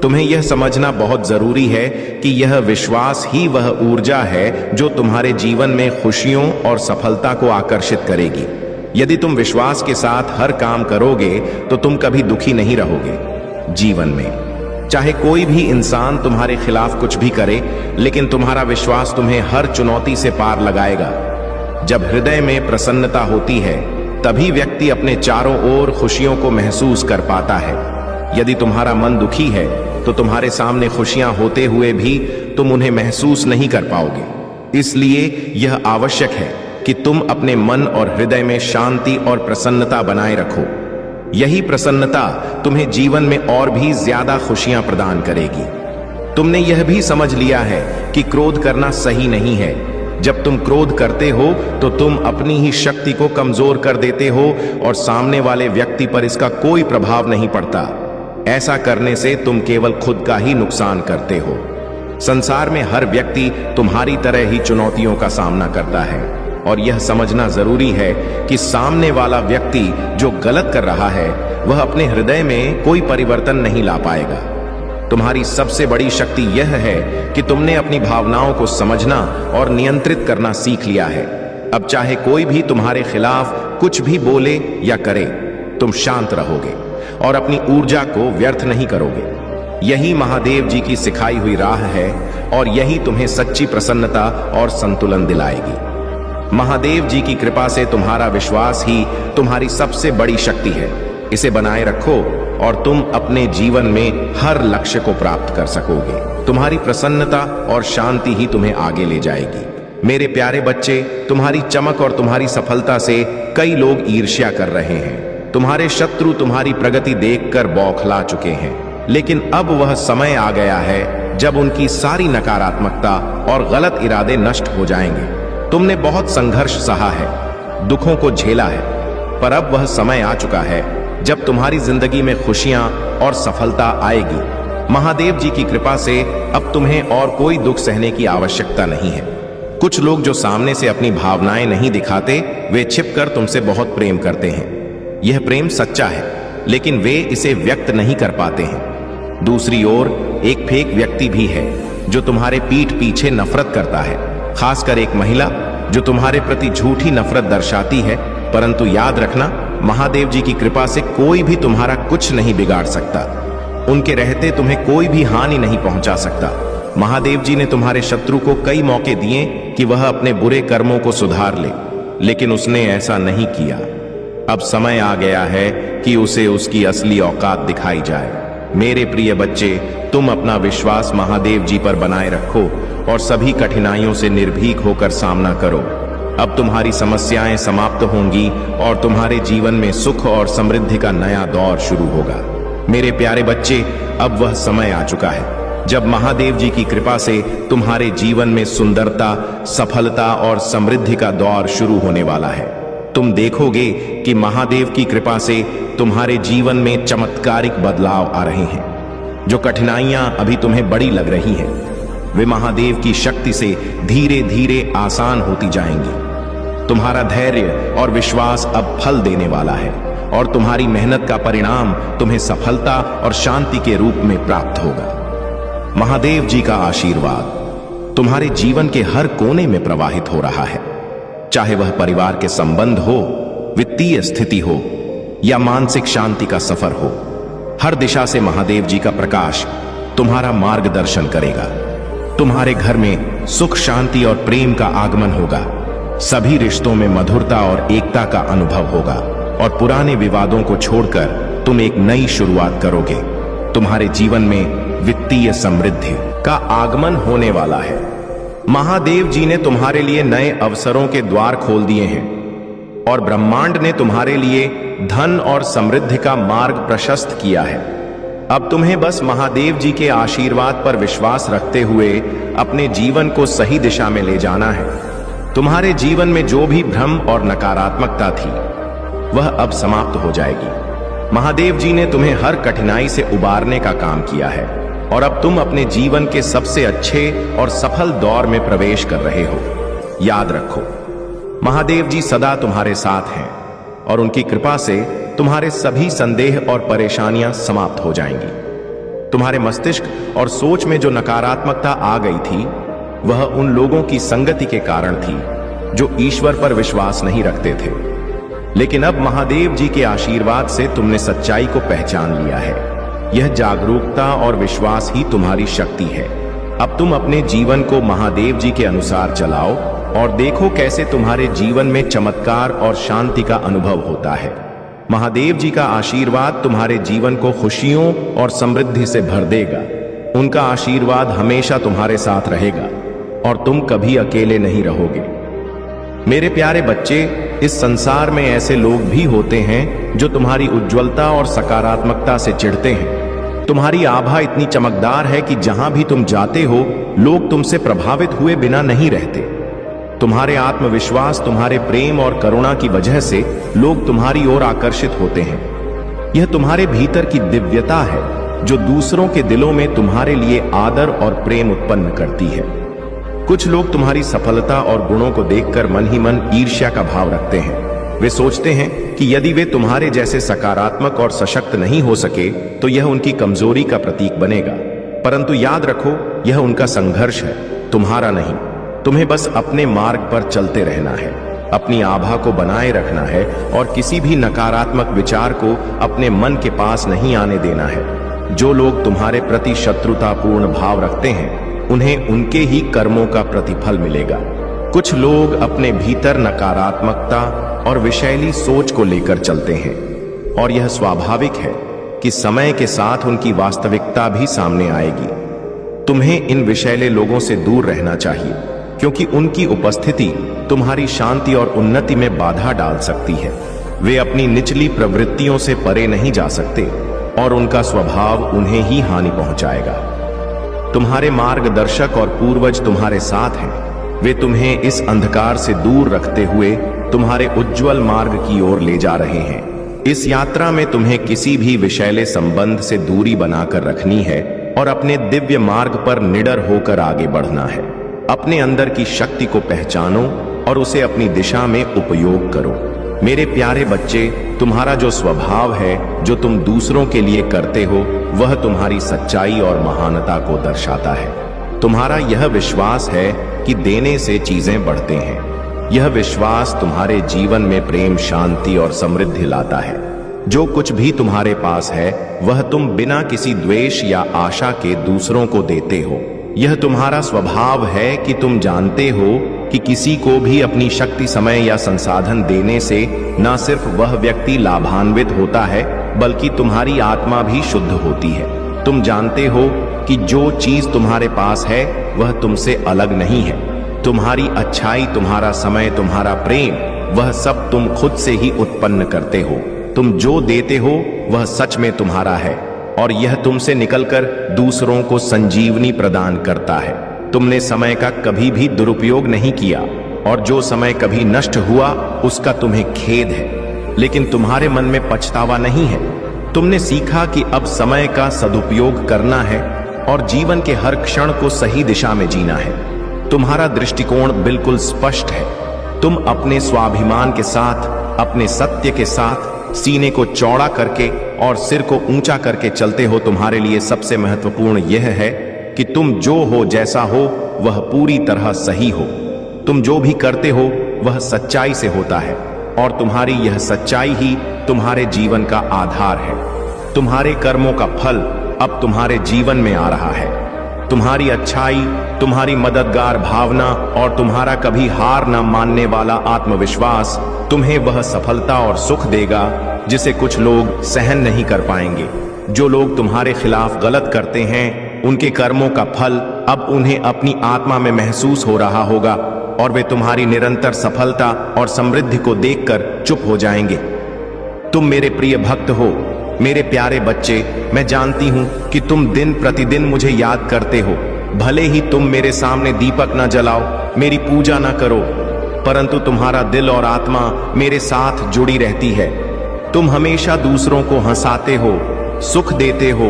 तुम्हें यह समझना बहुत जरूरी है कि यह विश्वास ही वह ऊर्जा है जो तुम्हारे जीवन में खुशियों और सफलता को आकर्षित करेगी। यदि तुम विश्वास के साथ हर काम करोगे तो तुम कभी दुखी नहीं रहोगे। जीवन में चाहे कोई भी इंसान तुम्हारे खिलाफ कुछ भी करे, लेकिन तुम्हारा विश्वास तुम्हें हर चुनौती से पार लगाएगा। जब हृदय में प्रसन्नता होती है, तभी व्यक्ति अपने चारों ओर खुशियों को महसूस कर पाता है। यदि तुम्हारा मन दुखी है तो तुम्हारे सामने खुशियां होते हुए भी तुम उन्हें महसूस नहीं कर पाओगे। इसलिए यह आवश्यक है कि तुम अपने मन और हृदय में शांति और प्रसन्नता बनाए रखो। यही प्रसन्नता तुम्हें जीवन में और भी ज्यादा खुशियां प्रदान करेगी। तुमने यह भी समझ लिया है कि क्रोध करना सही नहीं है। जब तुम क्रोध करते हो तो तुम अपनी ही शक्ति को कमजोर कर देते हो और सामने वाले व्यक्ति पर इसका कोई प्रभाव नहीं पड़ता। ऐसा करने से तुम केवल खुद का ही नुकसान करते हो। संसार में हर व्यक्ति तुम्हारी तरह ही चुनौतियों का सामना करता है और यह समझना जरूरी है कि सामने वाला व्यक्ति जो गलत कर रहा है, वह अपने हृदय में कोई परिवर्तन नहीं ला पाएगा। तुम्हारी सबसे बड़ी शक्ति यह है कि तुमने अपनी भावनाओं को समझना और नियंत्रित करना सीख लिया है। अब चाहे कोई भी तुम्हारे खिलाफ कुछ भी बोले या करे, तुम शांत रहोगे और अपनी ऊर्जा को व्यर्थ नहीं करोगे। यही महादेव जी की सिखाई हुई राह है और यही तुम्हें सच्ची प्रसन्नता और संतुलन दिलाएगी। महादेव जी की कृपा से तुम्हारा विश्वास ही तुम्हारी सबसे बड़ी शक्ति है। इसे बनाए रखो और तुम अपने जीवन में हर लक्ष्य को प्राप्त कर सकोगे। तुम्हारी प्रसन्नता और शांति ही तुम्हें आगे ले जाएगी। मेरे प्यारे बच्चे, तुम्हारी चमक और तुम्हारी सफलता से कई लोग ईर्ष्या कर रहे हैं। तुम्हारे शत्रु तुम्हारी प्रगति देखकर बौखला चुके हैं, लेकिन अब वह समय आ गया है जब उनकी सारी नकारात्मकता और गलत इरादे नष्ट हो जाएंगे। तुमने बहुत संघर्ष सहा है, दुखों को झेला है, पर अब वह समय आ चुका है जब तुम्हारी जिंदगी में खुशियां और सफलता आएगी। महादेव जी की कृपा से अब तुम्हें और कोई दुख सहने की आवश्यकता नहीं है। कुछ लोग जो सामने से अपनी भावनाएं नहीं दिखाते, वे छिपकर तुमसे बहुत प्रेम करते हैं। यह प्रेम सच्चा है, लेकिन वे इसे व्यक्त नहीं कर पाते हैं। दूसरी ओर एक फेक व्यक्ति भी है जो तुम्हारे पीठ पीछे नफरत करता है, खासकर एक महिला जो तुम्हारे प्रति झूठी नफरत दर्शाती है। परंतु याद रखना, महादेव जी की कृपा से कोई भी तुम्हारा कुछ नहीं बिगाड़ सकता। उनके रहते तुम्हें कोई भी हानि नहीं पहुंचा सकता। महादेव जी ने तुम्हारे शत्रु को कई मौके दिए कि वह अपने बुरे कर्मों को सुधार ले, लेकिन उसने ऐसा नहीं किया। अब समय आ गया है कि उसे उसकी असली औकात दिखाई जाए। मेरे प्रिय बच्चे, तुम अपना विश्वास महादेव जी पर बनाए रखो और सभी कठिनाइयों से निर्भीक होकर सामना करो। अब तुम्हारी समस्याएं समाप्त होंगी और तुम्हारे जीवन में सुख और समृद्धि का नया दौर शुरू होगा। मेरे प्यारे बच्चे, अब वह समय आ चुका है जब महादेव जी की कृपा से तुम्हारे जीवन में सुंदरता, सफलता और समृद्धि का दौर शुरू होने वाला है। तुम देखोगे कि महादेव की कृपा से तुम्हारे जीवन में चमत्कारिक बदलाव आ रहे हैं। जो कठिनाइयां अभी तुम्हें बड़ी लग रही हैं, वे महादेव की शक्ति से धीरे धीरे आसान होती जाएंगी। तुम्हारा धैर्य और विश्वास अब फल देने वाला है और तुम्हारी मेहनत का परिणाम तुम्हें सफलता और शांति के रूप में प्राप्त होगा। महादेव जी का आशीर्वाद तुम्हारे जीवन के हर कोने में प्रवाहित हो रहा है। चाहे वह परिवार के संबंध हो, वित्तीय स्थिति हो या मानसिक शांति का सफर हो, हर दिशा से महादेव जी का प्रकाश तुम्हारा मार्गदर्शन करेगा। तुम्हारे घर में सुख, शांति और प्रेम का आगमन होगा। सभी रिश्तों में मधुरता और एकता का अनुभव होगा और पुराने विवादों को छोड़कर तुम एक नई शुरुआत करोगे। तुम्हारे जीवन में वित्तीय समृद्धि का आगमन होने वाला है। महादेव जी ने तुम्हारे लिए नए अवसरों के द्वार खोल दिए हैं और ब्रह्मांड ने तुम्हारे लिए धन और समृद्धि का मार्ग प्रशस्त किया है। अब तुम्हें बस महादेव जी के आशीर्वाद पर विश्वास रखते हुए अपने जीवन को सही दिशा में ले जाना है। तुम्हारे जीवन में जो भी भ्रम और नकारात्मकता थी वह अब समाप्त हो जाएगी। महादेव जी ने तुम्हें हर कठिनाई से उबारने का काम किया है और अब तुम अपने जीवन के सबसे अच्छे और सफल दौर में प्रवेश कर रहे हो। याद रखो, महादेव जी सदा तुम्हारे साथ हैं और उनकी कृपा से तुम्हारे सभी संदेह और परेशानियां समाप्त हो जाएंगी। तुम्हारे मस्तिष्क और सोच में जो नकारात्मकता आ गई थी वह उन लोगों की संगति के कारण थी जो ईश्वर पर विश्वास नहीं रखते थे। लेकिन अब महादेव जी के आशीर्वाद से तुमने सच्चाई को पहचान लिया है। यह जागरूकता और विश्वास ही तुम्हारी शक्ति है। अब तुम अपने जीवन को महादेव जी के अनुसार चलाओ और देखो कैसे तुम्हारे जीवन में चमत्कार और शांति का अनुभव होता है। महादेव जी का आशीर्वाद तुम्हारे जीवन को खुशियों और समृद्धि से भर देगा। उनका आशीर्वाद हमेशा तुम्हारे साथ रहेगा और तुम कभी अकेले नहीं रहोगे। मेरे प्यारे बच्चे, इस संसार में ऐसे लोग भी होते हैं जो तुम्हारी उज्ज्वलता और सकारात्मकता से चिढ़ते हैं। तुम्हारी आभा इतनी चमकदार है कि जहां भी तुम जाते हो लोग तुमसे प्रभावित हुए बिना नहीं रहते। तुम्हारे आत्मविश्वास, तुम्हारे प्रेम और करुणा की वजह से लोग तुम्हारी ओर आकर्षित होते हैं। यह तुम्हारे भीतर की दिव्यता है जो दूसरों के दिलों में तुम्हारे लिए आदर और प्रेम उत्पन्न करती है। कुछ लोग तुम्हारी सफलता और गुणों को देखकर मन ही मन ईर्ष्या का भाव रखते हैं। वे सोचते हैं कि यदि वे तुम्हारे जैसे सकारात्मक और सशक्त नहीं हो सके तो यह उनकी कमजोरी का प्रतीक बनेगा। परंतु याद रखो, यह उनका संघर्ष है, तुम्हारा नहीं। तुम्हें बस अपने मार्ग पर चलते रहना है, अपनी आभा को बनाए रखना है और किसी भी नकारात्मक विचार को अपने मन के पास नहीं आने देना है। जो लोग तुम्हारे प्रति शत्रुतापूर्ण भाव रखते हैं उन्हें उनके ही कर्मों का प्रतिफल मिलेगा। कुछ लोग अपने भीतर नकारात्मकता और विषैली सोच को लेकर चलते हैं और यह स्वाभाविक है कि समय के साथ उनकी वास्तविकता भी सामने आएगी। तुम्हें इन विषैले लोगों से दूर रहना चाहिए क्योंकि उनकी उपस्थिति तुम्हारी शांति और उन्नति में बाधा डाल सकती है। वे अपनी निचली प्रवृत्तियों से परे नहीं जा सकते और उनका स्वभाव उन्हें ही हानि पहुंचाएगा। तुम्हारे मार्गदर्शक और पूर्वज तुम्हारे साथ हैं। वे तुम्हें इस अंधकार से दूर रखते हुए तुम्हारे उज्जवल मार्ग की ओर ले जा रहे हैं। इस यात्रा में तुम्हें किसी भी विषैले संबंध से दूरी बनाकर रखनी है और अपने दिव्य मार्ग पर निडर होकर आगे बढ़ना है। अपने अंदर की शक्ति को पहचानो और उसे अपनी दिशा में उपयोग करो। मेरे प्यारे बच्चे, तुम्हारा जो स्वभाव है, जो तुम दूसरों के लिए करते हो, वह तुम्हारी सच्चाई और महानता को दर्शाता है। तुम्हारा यह विश्वास है कि देने से चीजें बढ़ते हैं। यह विश्वास तुम्हारे जीवन में प्रेम, शांति और समृद्धि लाता है। जो कुछ भी तुम्हारे पास है वह तुम बिना किसी द्वेष या आशा के दूसरों को देते हो। यह तुम्हारा स्वभाव है कि तुम जानते हो कि किसी को भी अपनी शक्ति, समय या संसाधन देने से न सिर्फ वह व्यक्ति लाभान्वित होता है बल्कि तुम्हारी आत्मा भी शुद्ध होती है। तुम जानते हो कि जो चीज तुम्हारे पास है वह तुमसे अलग नहीं है। तुम्हारी अच्छाई, तुम्हारा समय, तुम्हारा प्रेम, वह सब तुम खुद से ही उत्पन्न करते हो। तुम जो देते हो वह सच में तुम्हारा है और यह तुमसे निकलकर दूसरों को संजीवनी प्रदान करता है। तुमने समय का कभी भी दुरुपयोग नहीं किया और जो समय कभी नष्ट हुआ उसका तुम्हें खेद है, लेकिन तुम्हारे मन में पछतावा नहीं है। तुमने सीखा कि अब समय का सदुपयोग करना है और जीवन के हर क्षण को सही दिशा में जीना है। तुम्हारा दृष्टिकोण बिल्कुल स्पष्ट है। तुम अपने स्वाभिमान के साथ, अपने सत्य के साथ सीने को चौड़ा करके और सिर को ऊंचा करके चलते हो। तुम्हारे लिए सबसे महत्वपूर्ण यह है कि तुम जो हो, जैसा हो, वह पूरी तरह सही हो। तुम जो भी करते हो वह सच्चाई से होता है और तुम्हारी यह सच्चाई ही तुम्हारे जीवन का आधार है। तुम्हारे कर्मों का फल अब तुम्हारे जीवन में आ रहा है। तुम्हारी अच्छाई, तुम्हारी मददगार भावना और तुम्हारा कभी हार न मानने वाला आत्मविश्वास तुम्हें वह सफलता और सुख देगा जिसे कुछ लोग सहन नहीं कर पाएंगे। जो लोग तुम्हारे खिलाफ गलत करते हैं, उनके कर्मों का फल अब उन्हें अपनी आत्मा में महसूस हो रहा होगा और वे तुम्हारी निरंतर सफलता और समृद्धि को देखकर चुप हो जाएंगे। तुम मेरे प्रिय भक्त हो, मेरे प्यारे बच्चे। मैं जानती हूं कि तुम दिन प्रतिदिन मुझे याद करते हो। भले ही तुम मेरे सामने दीपक न जलाओ, मेरी पूजा न करो, परंतु तुम्हारा दिल और आत्मा मेरे साथ जुड़ी रहती है। तुम हमेशा दूसरों को हंसाते हो, सुख देते हो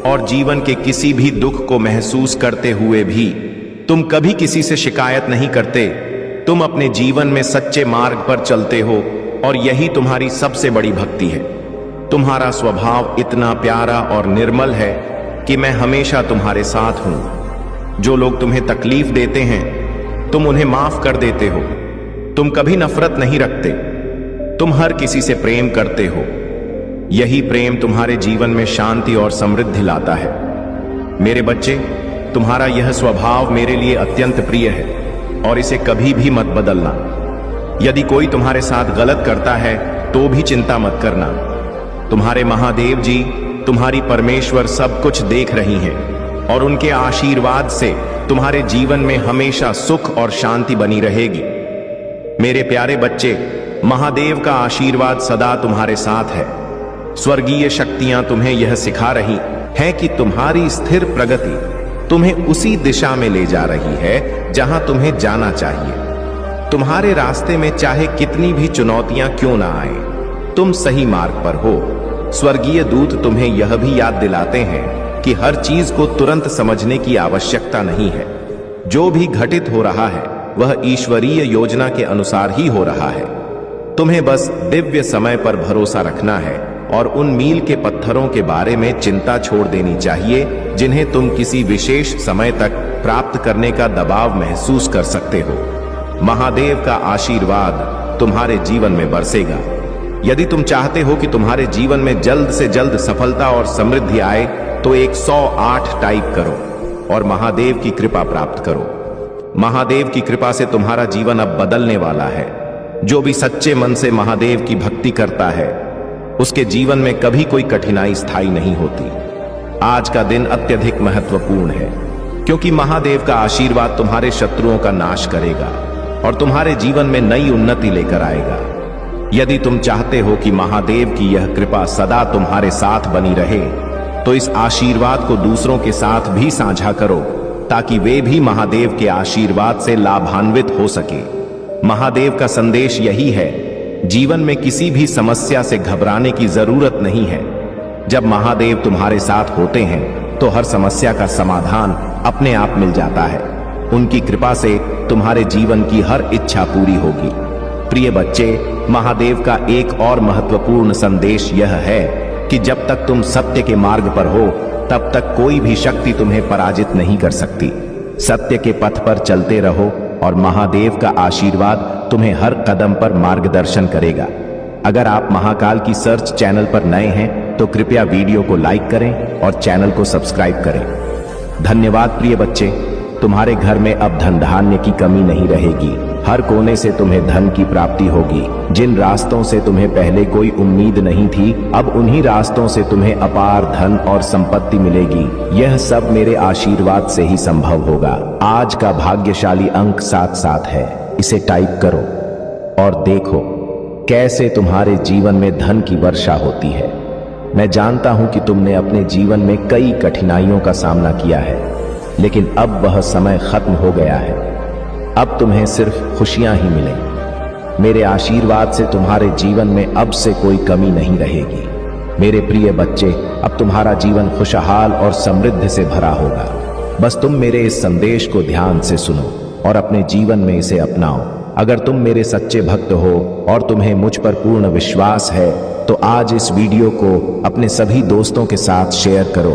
और जीवन के किसी भी दुख को महसूस करते हुए भी तुम कभी किसी से शिकायत नहीं करते। तुम अपने जीवन में सच्चे मार्ग पर चलते हो और यही तुम्हारी सबसे बड़ी भक्ति है। तुम्हारा स्वभाव इतना प्यारा और निर्मल है कि मैं हमेशा तुम्हारे साथ हूं। जो लोग तुम्हें तकलीफ देते हैं, तुम उन्हें माफ कर देते हो। तुम कभी नफरत नहीं रखते, तुम हर किसी से प्रेम करते हो। यही प्रेम तुम्हारे जीवन में शांति और समृद्धि लाता है। मेरे बच्चे, तुम्हारा यह स्वभाव मेरे लिए अत्यंत प्रिय है और इसे कभी भी मत बदलना। यदि कोई तुम्हारे साथ गलत करता है तो भी चिंता मत करना। तुम्हारे महादेव जी, तुम्हारी परमेश्वर सब कुछ देख रही हैं और उनके आशीर्वाद से तुम्हारे जीवन में हमेशा सुख और शांति बनी रहेगी। मेरे प्यारे बच्चे, महादेव का आशीर्वाद सदा तुम्हारे साथ है। स्वर्गीय शक्तियां तुम्हें यह सिखा रही हैं कि तुम्हारी स्थिर प्रगति तुम्हें उसी दिशा में ले जा रही है जहां तुम्हें जाना चाहिए। तुम्हारे रास्ते में चाहे कितनी भी चुनौतियां क्यों ना आए, तुम सही मार्ग पर हो। स्वर्गीय दूत तुम्हें यह भी याद दिलाते हैं कि हर चीज को तुरंत समझने की आवश्यकता नहीं है। जो भी घटित हो रहा है वह ईश्वरीय योजना के अनुसार ही हो रहा है। तुम्हें बस दिव्य समय पर भरोसा रखना है और उन मील के पत्थरों के बारे में चिंता छोड़ देनी चाहिए जिन्हें तुम किसी विशेष समय तक प्राप्त करने का दबाव महसूस कर सकते हो। महादेव का आशीर्वाद तुम्हारे जीवन में बरसेगा। यदि तुम चाहते हो कि तुम्हारे जीवन में जल्द से जल्द सफलता और समृद्धि आए तो 108 टाइप करो और महादेव की कृपा प्राप्त करो। महादेव की कृपा से तुम्हारा जीवन अब बदलने वाला है। जो भी सच्चे मन से महादेव की भक्ति करता है उसके जीवन में कभी कोई कठिनाई स्थायी नहीं होती। आज का दिन अत्यधिक महत्वपूर्ण है क्योंकि महादेव का आशीर्वाद तुम्हारे शत्रुओं का नाश करेगा और तुम्हारे जीवन में नई उन्नति लेकर आएगा। यदि तुम चाहते हो कि महादेव की यह कृपा सदा तुम्हारे साथ बनी रहे तो इस आशीर्वाद को दूसरों के साथ भी साझा करो ताकि वे भी महादेव के आशीर्वाद से लाभान्वित हो सके। महादेव का संदेश यही है, जीवन में किसी भी समस्या से घबराने की जरूरत नहीं है। जब महादेव तुम्हारे साथ होते हैं तो हर समस्या का समाधान अपने आप मिल जाता है। उनकी कृपा से तुम्हारे जीवन की हर इच्छा पूरी होगी। प्रिय बच्चे, महादेव का एक और महत्वपूर्ण संदेश यह है कि जब तक तुम सत्य के मार्ग पर हो तब तक कोई भी शक्ति तुम्हें पराजित नहीं कर सकती। सत्य के पथ पर चलते रहो और महादेव का आशीर्वाद तुम्हें हर कदम पर मार्गदर्शन करेगा। अगर आप महाकाल की सर्च चैनल पर नए हैं तो कृपया वीडियो को लाइक करें और चैनल को सब्सक्राइब करें। धन्यवाद प्रिय बच्चे। तुम्हारे घर में अब धन धान्य की कमी नहीं रहेगी। हर कोने से तुम्हें धन की प्राप्ति होगी। जिन रास्तों से तुम्हें पहले कोई उम्मीद नहीं थी, अब उन्हीं रास्तों से तुम्हें अपार धन और संपत्ति मिलेगी। यह सब मेरे आशीर्वाद से ही संभव होगा। आज का भाग्यशाली अंक 77 है। इसे टाइप करो और देखो कैसे तुम्हारे जीवन में धन की वर्षा होती है। मैं जानता हूं कि तुमने अपने जीवन में कई कठिनाइयों का सामना किया है, लेकिन अब वह समय खत्म हो गया है। अब तुम्हें सिर्फ खुशियां ही मिलेंगी। मेरे आशीर्वाद से तुम्हारे जीवन में अब से कोई कमी नहीं रहेगी। मेरे प्रिय बच्चे, अब तुम्हारा जीवन खुशहाल और समृद्धि से भरा होगा। बस तुम मेरे इस संदेश को ध्यान से सुनो और अपने जीवन में इसे अपनाओ। अगर तुम मेरे सच्चे भक्त हो और तुम्हें मुझ पर पूर्ण विश्वास है तो आज इस वीडियो को अपने सभी दोस्तों के साथ शेयर करो।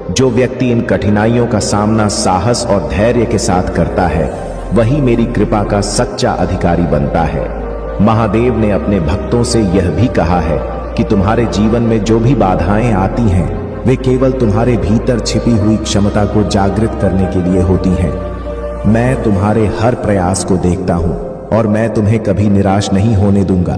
जो व्यक्ति इन कठिनाइयों का सामना साहस और धैर्य के साथ करता है वही मेरी कृपा का सच्चा अधिकारी बनता है। महादेव ने अपने भक्तों से यह भी कहा है कि तुम्हारे जीवन में जो भी बाधाएं आती हैं वे केवल तुम्हारे भीतर छिपी हुई क्षमता को जागृत करने के लिए होती हैं। मैं तुम्हारे हर प्रयास को देखता हूं और मैं तुम्हें कभी निराश नहीं होने दूंगा,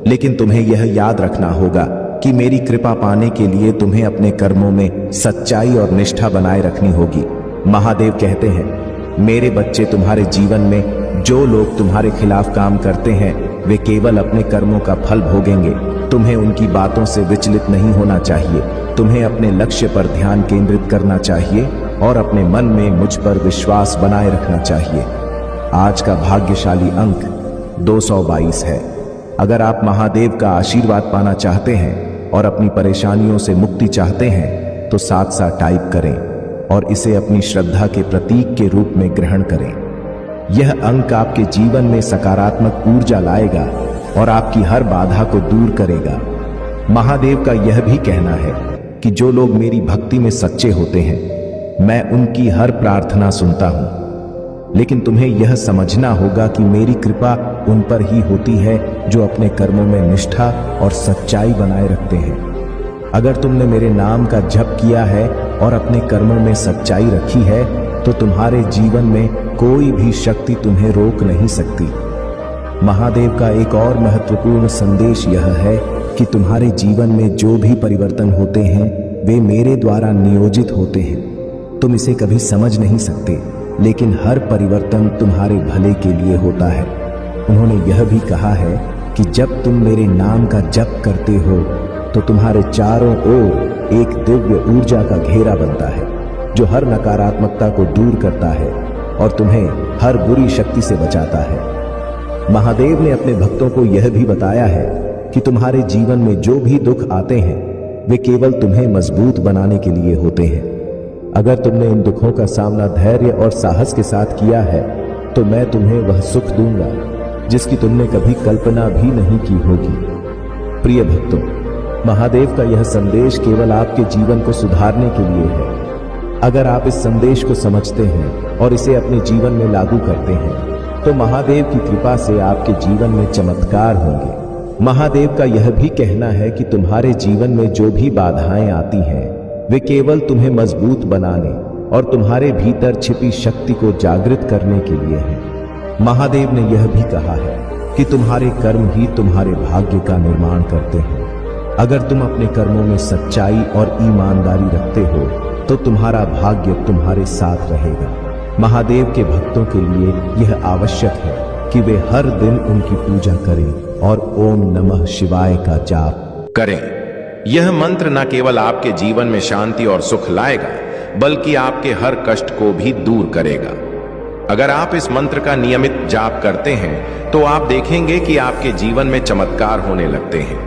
लेकिन तुम्हें यह याद रखना होगा कि मेरी कृपा पाने के लिए तुम्हें अपने कर्मों में सच्चाई और निष्ठा बनाए रखनी होगी। महादेव कहते हैं, मेरे बच्चे, तुम्हारे जीवन में जो लोग तुम्हारे खिलाफ काम करते हैं वे केवल अपने कर्मों का फल भोगेंगे। तुम्हें उनकी बातों से विचलित नहीं होना चाहिए। तुम्हें अपने लक्ष्य पर ध्यान केंद्रित करना चाहिए और अपने मन में मुझ पर विश्वास बनाए रखना चाहिए। आज का भाग्यशाली अंक 222 है। अगर आप महादेव का आशीर्वाद पाना चाहते हैं और अपनी परेशानियों से मुक्ति चाहते हैं तो साथ साथ टाइप करें और इसे अपनी श्रद्धा के प्रतीक के रूप में ग्रहण करें। यह अंक आपके जीवन में सकारात्मक ऊर्जा लाएगा और आपकी हर बाधा को दूर करेगा। महादेव का यह भी कहना है कि जो लोग मेरी भक्ति में सच्चे होते हैं मैं उनकी हर प्रार्थना सुनता हूं, लेकिन तुम्हें यह समझना होगा कि मेरी कृपा उन पर ही होती है जो अपने कर्मों में निष्ठा और सच्चाई बनाए रखते हैं। अगर तुमने मेरे नाम का जप किया है और अपने कर्मों में सच्चाई रखी है तो तुम्हारे जीवन में कोई भी शक्ति तुम्हें रोक नहीं सकती। महादेव का एक और महत्वपूर्ण संदेश यह है कि तुम्हारे जीवन में जो भी परिवर्तन होते हैं वे मेरे द्वारा नियोजित होते हैं। तुम इसे कभी समझ नहीं सकते, लेकिन हर परिवर्तन तुम्हारे भले के लिए होता है। उन्होंने यह भी कहा है कि जब तुम मेरे नाम का जप करते हो तो तुम्हारे चारों ओर एक दिव्य ऊर्जा का घेरा बनता है जो हर नकारात्मकता को दूर करता है और तुम्हें हर बुरी शक्ति से बचाता है। महादेव ने अपने भक्तों को यह भी बताया है कि तुम्हारे जीवन में जो भी दुख आते हैं वे केवल तुम्हें मजबूत बनाने के लिए होते हैं। अगर तुमने इन दुखों का सामना धैर्य और साहस के साथ किया है तो मैं तुम्हें वह सुख दूंगा जिसकी तुमने कभी कल्पना भी नहीं की होगी। प्रिय भक्तों, महादेव का यह संदेश केवल आपके जीवन को सुधारने के लिए है। अगर आप इस संदेश को समझते हैं और इसे अपने जीवन में लागू करते हैं तो महादेव की कृपा से आपके जीवन में चमत्कार होंगे। महादेव का यह भी कहना है कि तुम्हारे जीवन में जो भी बाधाएं आती हैं वे केवल तुम्हें मजबूत बनाने और तुम्हारे भीतर छिपी शक्ति को जागृत करने के लिए हैं। महादेव ने यह भी कहा है कि तुम्हारे कर्म ही तुम्हारे भाग्य का निर्माण करते हैं। अगर तुम अपने कर्मों में सच्चाई और ईमानदारी रखते हो तो तुम्हारा भाग्य तुम्हारे साथ रहेगा। महादेव के भक्तों के लिए यह आवश्यक है कि वे हर दिन उनकी पूजा करें और ओम नमः शिवाय का जाप करें। यह मंत्र न केवल आपके जीवन में शांति और सुख लाएगा बल्कि आपके हर कष्ट को भी दूर करेगा। अगर आप इस मंत्र का नियमित जाप करते हैं तो आप देखेंगे कि आपके जीवन में चमत्कार होने लगते हैं।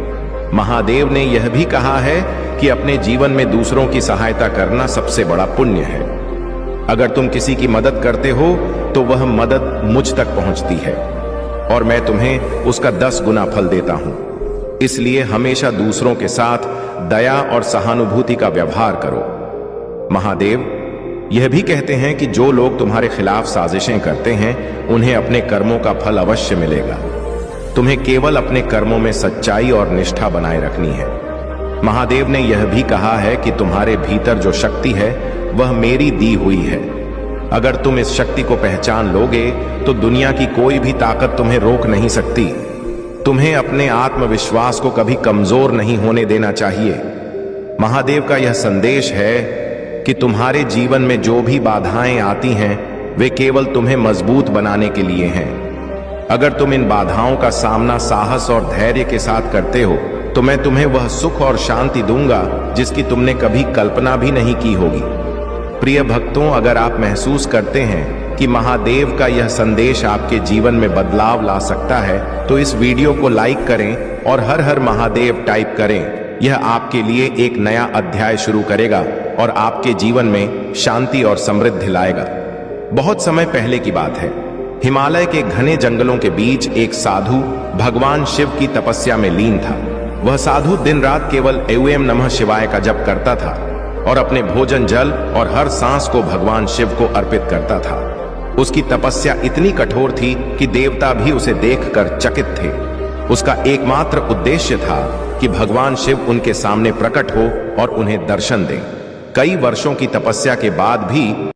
महादेव ने यह भी कहा है कि अपने जीवन में दूसरों की सहायता करना सबसे बड़ा पुण्य है। अगर तुम किसी की मदद करते हो तो वह मदद मुझ तक पहुंचती है और मैं तुम्हें उसका 10 गुना फल देता हूं। इसलिए हमेशा दूसरों के साथ दया और सहानुभूति का व्यवहार करो। महादेव यह भी कहते हैं कि जो लोग तुम्हारे खिलाफ साजिशें करते हैं उन्हें अपने कर्मों का फल अवश्य मिलेगा। तुम्हें केवल अपने कर्मों में सच्चाई और निष्ठा बनाए रखनी है। महादेव ने यह भी कहा है कि तुम्हारे भीतर जो शक्ति है वह मेरी दी हुई है। अगर तुम इस शक्ति को पहचान लोगे तो दुनिया की कोई भी ताकत तुम्हें रोक नहीं सकती। तुम्हें अपने आत्मविश्वास को कभी कमजोर नहीं होने देना चाहिए। महादेव का यह संदेश है कि तुम्हारे जीवन में जो भी बाधाएं आती हैं वे केवल तुम्हें मजबूत बनाने के लिए हैं। अगर तुम इन बाधाओं का सामना साहस और धैर्य के साथ करते हो तो मैं तुम्हें वह सुख और शांति दूंगा जिसकी तुमने कभी कल्पना भी नहीं की होगी। प्रिय भक्तों, अगर आप महसूस करते हैं कि महादेव का यह संदेश आपके जीवन में बदलाव ला सकता है तो इस वीडियो को लाइक करें और हर हर महादेव टाइप करें। यह आपके लिए एक नया अध्याय शुरू करेगा और आपके जीवन में शांति और समृद्धि लाएगा। बहुत समय पहले की बात है, हिमालय के घने जंगलों के बीच एक साधु भगवान शिव की तपस्या में लीन था। वह साधु दिन रात केवल ओम नमः शिवाय का जप करता था और अपने भोजन जल और हर सांस को भगवान शिव को अर्पित करता था। उसकी तपस्या इतनी कठोर थी कि देवता भी उसे देखकर चकित थे। उसका एकमात्र उद्देश्य था कि भगवान शिव उनके सामने प्रकट हो और उन्हें दर्शन दें। कई वर्षों की तपस्या के बाद भी